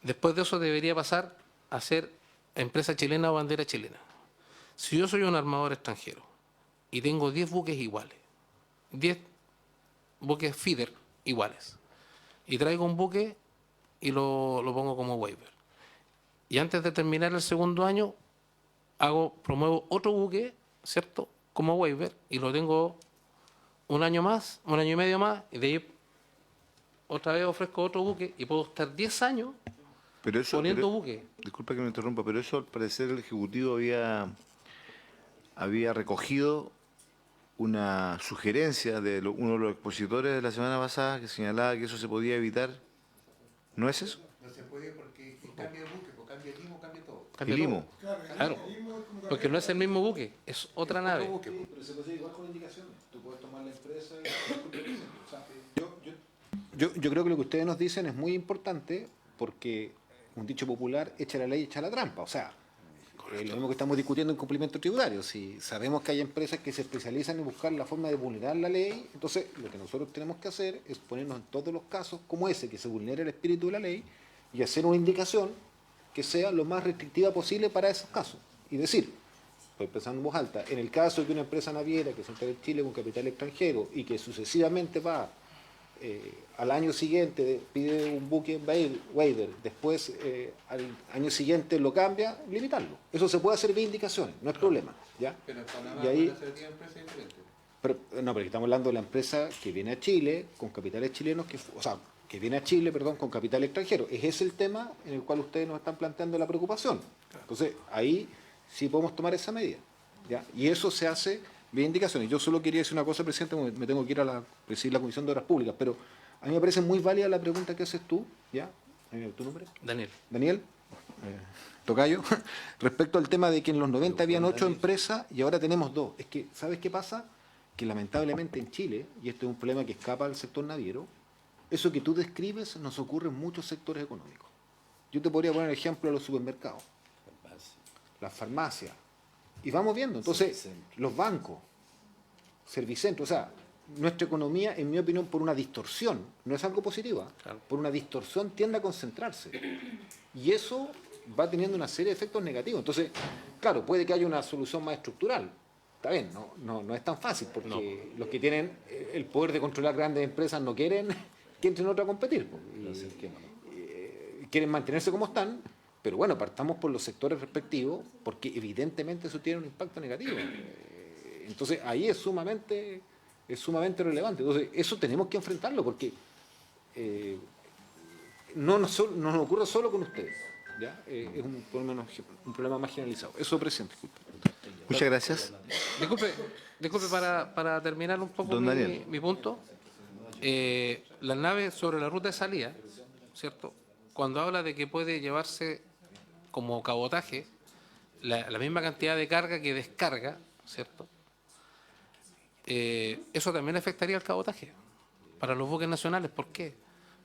Después de eso debería pasar a ser empresa chilena o bandera chilena. Si yo soy un armador extranjero y tengo 10 buques iguales, 10 buques feeder iguales, y traigo un buque y lo pongo como waiver, y antes de terminar el segundo año promuevo otro buque, ¿cierto?, como waiver, y lo tengo un año más, un año y medio más, y de ahí otra vez ofrezco otro buque y puedo estar 10 años poniendo buque. Disculpa que me interrumpa, pero eso al parecer el Ejecutivo había recogido una sugerencia de uno de los expositores de la semana pasada que señalaba que eso se podía evitar. ¿No es eso? No se puede porque cambia el buque, porque cambia el IMO, cambia todo. Cambia El todo. IMO. Claro, porque no es el mismo buque, es otra nave. Pero se puede igual con indicaciones. Tú puedes tomar la empresa y... O sea, yo creo que lo que ustedes nos dicen es muy importante porque un dicho popular, echa la ley, echa la trampa. O sea, lo mismo que estamos discutiendo en cumplimiento tributario. Si sabemos que hay empresas que se especializan en buscar la forma de vulnerar la ley, entonces lo que nosotros tenemos que hacer es ponernos en todos los casos como ese, que se vulnere el espíritu de la ley, y hacer una indicación que sea lo más restrictiva posible para esos casos. Y decir, estoy pensando en voz alta, en el caso de que una empresa naviera que se instale en Chile con capital extranjero y que sucesivamente va al año siguiente pide un buque waiver, después al año siguiente lo cambia, limitarlo. Eso se puede hacer vía indicaciones, no es problema. ¿Ya? Pero en Panamá y ahí, van a ser 10 empresas diferentes. no, pero estamos hablando de la empresa que viene a Chile con capitales chilenos, que viene a Chile, perdón, con capital extranjero. Es ese el tema en el cual ustedes nos están planteando la preocupación. Entonces, ahí sí podemos tomar esa medida. ¿Ya? Y eso se hace vía indicaciones. Yo solo quería decir una cosa, presidente, me tengo que ir a presidir la Comisión de Obras Públicas, pero a mí me parece muy válida la pregunta que haces tú, ¿ya? ¿Tu nombre? Daniel. Daniel, tocayo, respecto al tema de que en los 90 habían 8 empresas y ahora tenemos 2. Es que, ¿sabes qué pasa? Que lamentablemente en Chile, y este es un problema que escapa al sector naviero, eso que tú describes nos ocurre en muchos sectores económicos. Yo te podría poner el ejemplo de los supermercados, las farmacias, y vamos viendo. Entonces, los bancos, Servicentro, o sea, nuestra economía, en mi opinión, por una distorsión, no es algo positivo, Claro. por una distorsión tiende a concentrarse. Y eso va teniendo una serie de efectos negativos. Entonces, claro, puede que haya una solución más estructural. Está bien, no es tan fácil, porque los que tienen el poder de controlar grandes empresas no quieren que entren otros a competir. Quieren mantenerse como están, pero bueno, partamos por los sectores respectivos, porque evidentemente eso tiene un impacto negativo. Entonces, ahí es sumamente relevante. Entonces, eso tenemos que enfrentarlo, porque no nos ocurre solo con ustedes. ¿Ya? Es un problema más generalizado. Eso, presidente. Muchas gracias. Disculpe para terminar un poco Don Daniel. mi punto. Las naves sobre la ruta de salida, ¿cierto? Cuando habla de que puede llevarse como cabotaje la misma cantidad de carga que descarga, ¿cierto? Eso también afectaría al cabotaje para los buques nacionales. ¿Por qué?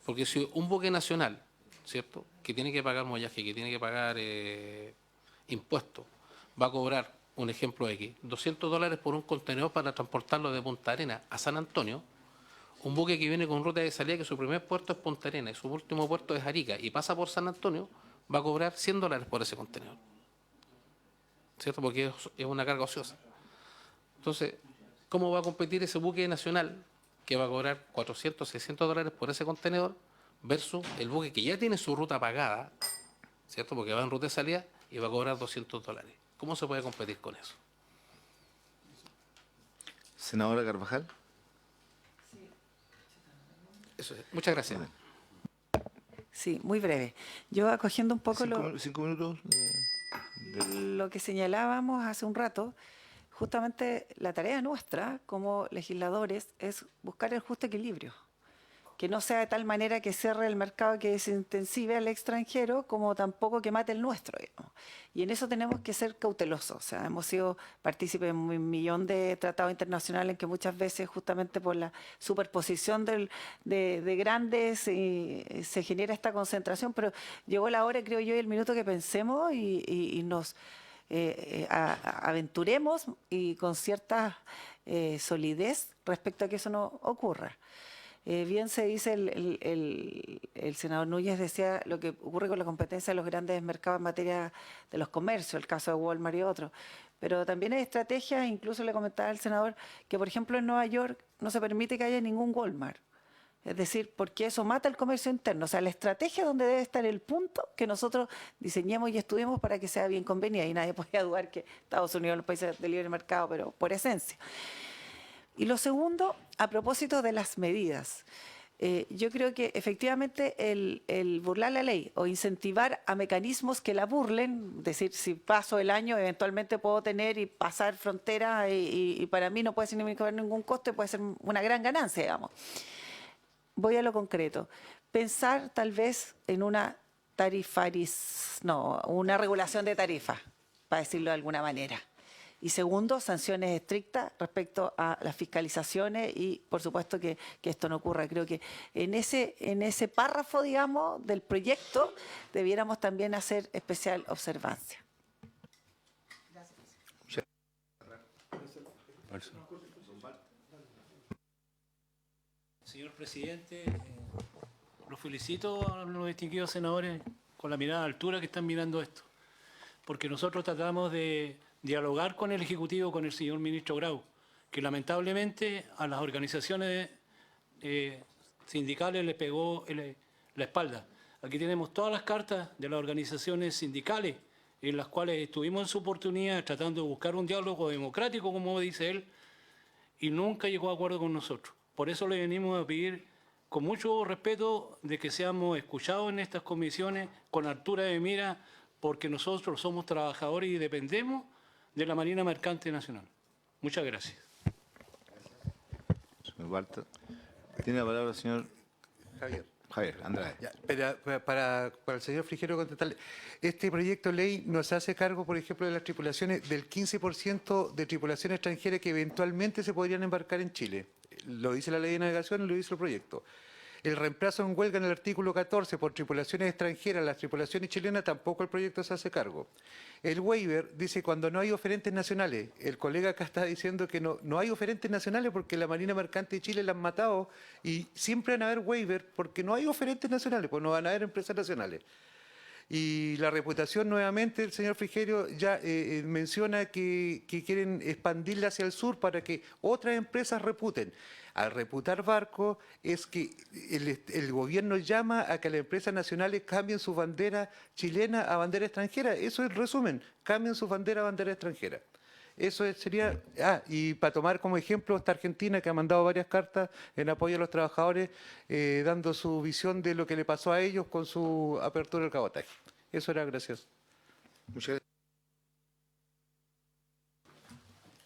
Porque si un buque nacional, ¿cierto?, que tiene que pagar mollaje, que tiene que pagar impuestos, va a cobrar, un ejemplo X, $200 por un contenedor para transportarlo de Punta Arenas a San Antonio, un buque que viene con ruta de salida, que su primer puerto es Punta Arenas y su último puerto es Arica, y pasa por San Antonio, va a cobrar $100 por ese contenedor, ¿cierto? Porque es una carga ociosa. Entonces, ¿cómo va a competir ese buque nacional que va a cobrar $400, $600 por ese contenedor versus el buque que ya tiene su ruta pagada, ¿cierto? Porque va en ruta de salida y va a cobrar $200. ¿Cómo se puede competir con eso? Senadora Carvajal. Eso es. Muchas gracias. Sí, muy breve. Yo acogiendo un poco 5 minutos. lo que señalábamos hace un rato, justamente la tarea nuestra como legisladores es buscar el justo equilibrio, que no sea de tal manera que cierre el mercado, que desintensive al extranjero, como tampoco que mate el nuestro, digamos. Y en eso tenemos que ser cautelosos. O sea, hemos sido partícipes en un millón de tratados internacionales en que muchas veces, justamente por la superposición de grandes, se genera esta concentración, pero llegó la hora, creo yo, y el minuto que pensemos y nos aventuremos y con cierta solidez respecto a que eso no ocurra. Bien se dice, el senador Núñez decía lo que ocurre con la competencia de los grandes mercados en materia de los comercios, el caso de Walmart y otros. Pero también hay estrategias, incluso le comentaba al senador, que por ejemplo en Nueva York no se permite que haya ningún Walmart. Es decir, porque eso mata el comercio interno. O sea, la estrategia donde debe estar el punto que nosotros diseñemos y estudiemos para que sea bien conveniente. Y nadie podría dudar que Estados Unidos es los países de libre mercado, pero por esencia. Y lo segundo, a propósito de las medidas. Yo creo que efectivamente el burlar la ley o incentivar a mecanismos que la burlen, es decir, si paso el año eventualmente puedo tener y pasar frontera y para mí no puede significar ningún coste, puede ser una gran ganancia, digamos. Voy a lo concreto. Pensar tal vez en una una regulación de tarifas, para decirlo de alguna manera. Y segundo, sanciones estrictas respecto a las fiscalizaciones y, por supuesto, que esto no ocurra. Creo que en ese párrafo, digamos, del proyecto debiéramos también hacer especial observancia. Señor presidente, los felicito a los distinguidos senadores con la mirada de altura que están mirando esto, porque nosotros tratamos de dialogar con el Ejecutivo, con el señor ministro Grau, que lamentablemente a las organizaciones sindicales le pegó la espalda. Aquí tenemos todas las cartas de las organizaciones sindicales en las cuales estuvimos en su oportunidad tratando de buscar un diálogo democrático, como dice él, y nunca llegó a acuerdo con nosotros. Por eso le venimos a pedir, con mucho respeto, de que seamos escuchados en estas comisiones con altura de mira, porque nosotros somos trabajadores y dependemos de la Marina Mercante Nacional. Muchas gracias. Señor Walter. Tiene la palabra el señor Javier Andrade. Ya, para el señor Frigerio contestarle, este proyecto de ley nos hace cargo, por ejemplo, de las tripulaciones, del 15% de tripulaciones extranjeras que eventualmente se podrían embarcar en Chile. Lo dice la ley de navegación y lo dice el proyecto. El reemplazo en huelga en el artículo 14 por tripulaciones extranjeras, las tripulaciones chilenas, tampoco el proyecto se hace cargo. El waiver dice cuando no hay oferentes nacionales. El colega acá está diciendo que no hay oferentes nacionales porque la Marina Mercante de Chile la han matado y siempre van a haber waiver porque no hay oferentes nacionales, pues no van a haber empresas nacionales. Y la reputación, nuevamente, el señor Frigerio ya menciona que quieren expandirla hacia el sur para que otras empresas reputen. Al reputar barcos es que el gobierno llama a que las empresas nacionales cambien su bandera chilena a bandera extranjera. Eso es el resumen, cambien su bandera a bandera extranjera. Eso sería... y para tomar como ejemplo esta Argentina que ha mandado varias cartas en apoyo a los trabajadores, dando su visión de lo que le pasó a ellos con su apertura del cabotaje. Eso era, gracias.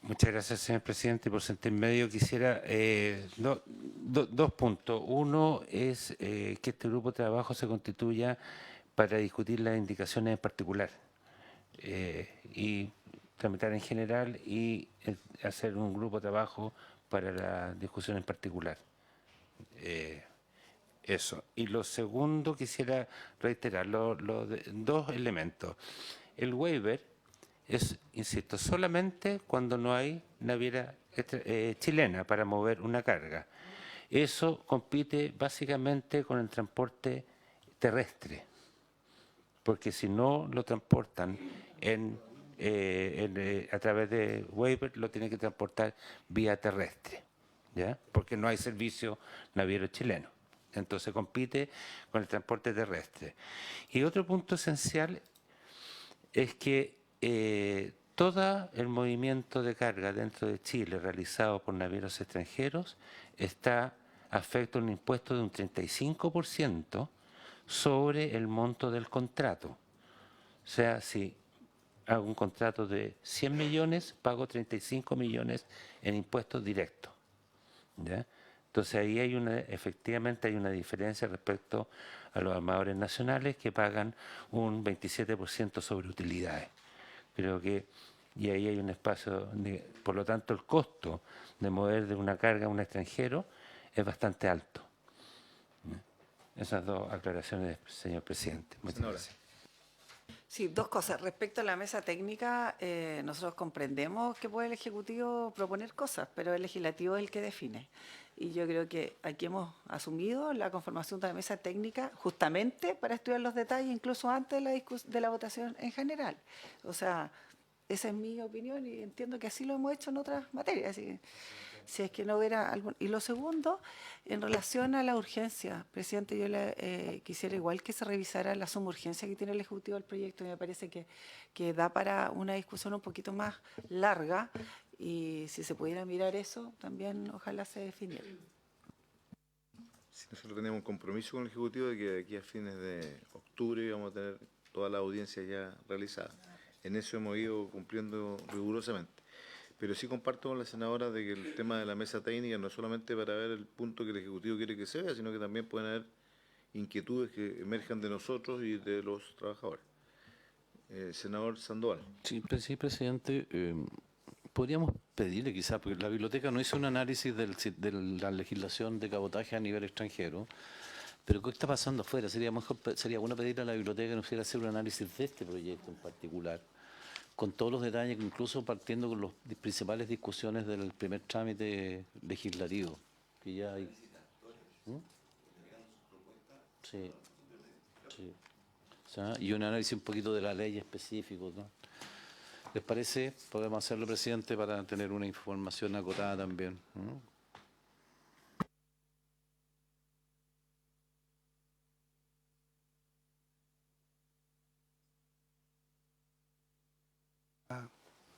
Muchas gracias, señor presidente. Por su intermedio quisiera dos puntos. Uno es que este grupo de trabajo se constituya para discutir las indicaciones en particular y tramitar en general y hacer un grupo de trabajo para la discusión en particular. Eso. Y lo segundo, quisiera reiterar dos elementos. El waiver es, insisto, solamente cuando no hay naviera chilena para mover una carga. Eso compite básicamente con el transporte terrestre, porque si no lo transportan a través de waiver, lo tiene que transportar vía terrestre, ¿ya? Porque no hay servicio naviero chileno. Entonces compite con el transporte terrestre. Y otro punto esencial es que todo el movimiento de carga dentro de Chile realizado por navieros extranjeros está afecto a un impuesto de un 35% sobre el monto del contrato. O sea, si hago un contrato de 100 millones, pago 35 millones en impuestos directos. ¿Ya? Entonces ahí hay efectivamente hay una diferencia respecto a los armadores nacionales que pagan un 27% sobre utilidades. Creo que, y ahí hay un espacio, por lo tanto el costo de mover de una carga a un extranjero es bastante alto. Esas dos aclaraciones, señor presidente. Muchas gracias. Sí, dos cosas. Respecto a la mesa técnica, nosotros comprendemos que puede el Ejecutivo proponer cosas, pero el Legislativo es el que define. Y yo creo que aquí hemos asumido la conformación de la mesa técnica justamente para estudiar los detalles, incluso antes de la votación en general. O sea, esa es mi opinión y entiendo que así lo hemos hecho en otras materias. Así, si es que no hubiera algún... Y lo segundo, en relación a la urgencia, presidente, yo le quisiera igual que se revisara la suma urgencia que tiene el Ejecutivo del proyecto. Me parece que da para una discusión un poquito más larga y si se pudiera mirar eso, también ojalá se definiera. Sí, nosotros tenemos un compromiso con el Ejecutivo de que de aquí a fines de octubre vamos a tener toda la audiencia ya realizada. En eso hemos ido cumpliendo rigurosamente. Pero sí comparto con la senadora de que el tema de la mesa técnica no es solamente para ver el punto que el Ejecutivo quiere que se vea, sino que también pueden haber inquietudes que emerjan de nosotros y de los trabajadores. Senador Sandoval. Sí, presidente. Podríamos pedirle quizás, porque la biblioteca no hizo un análisis de la legislación de cabotaje a nivel extranjero, pero ¿qué está pasando afuera? Sería bueno pedirle a la biblioteca que nos hiciera hacer un análisis de este proyecto en particular, con todos los detalles, incluso partiendo con las principales discusiones del primer trámite legislativo, que ya hay. Sí, sí. O sea, y un análisis un poquito de la ley específico, ¿no? ¿Les parece? Podemos hacerlo, presidente, para tener una información acotada también, ¿no?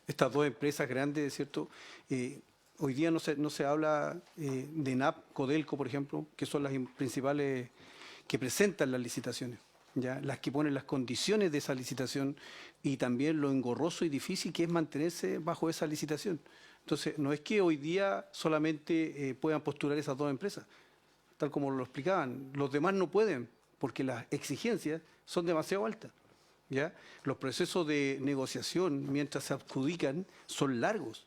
Estas dos empresas grandes, ¿cierto? Hoy día no se habla de NAP, Codelco, por ejemplo, que son las principales que presentan las licitaciones, ¿ya? Las que ponen las condiciones de esa licitación y también lo engorroso y difícil que es mantenerse bajo esa licitación. Entonces, no es que hoy día solamente puedan postular esas dos empresas, tal como lo explicaban. Los demás no pueden, porque las exigencias son demasiado altas, ¿ya? Los procesos de negociación, mientras se adjudican, son largos.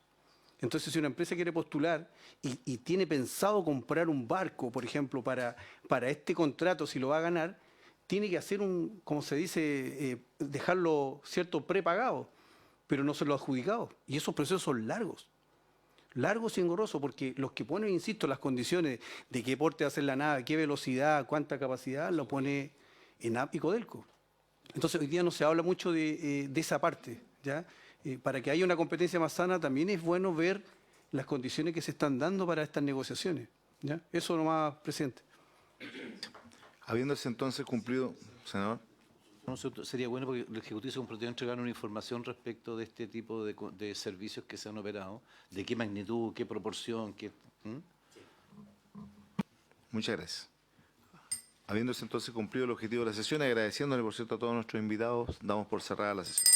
Entonces, si una empresa quiere postular y tiene pensado comprar un barco, por ejemplo, para este contrato, si lo va a ganar, tiene que hacer como se dice, dejarlo, ¿cierto?, prepagado, pero no se lo ha adjudicado. Y esos procesos son largos y engorrosos, porque los que ponen, insisto, las condiciones de qué porte va a hacer la nave, qué velocidad, cuánta capacidad, lo pone ENAP y Codelco. Entonces, hoy día no se habla mucho de esa parte, ¿ya? Para que haya una competencia más sana, también es bueno ver las condiciones que se están dando para estas negociaciones, ¿ya? Eso nomás, presidente. Habiéndose entonces cumplido, senador. No, sería bueno porque el Ejecutivo se comprometió a entregar una información respecto de este tipo de servicios que se han operado, de qué magnitud, qué proporción, qué... Muchas gracias. Habiéndose entonces cumplido el objetivo de la sesión, agradeciéndole, por cierto, a todos nuestros invitados, damos por cerrada la sesión.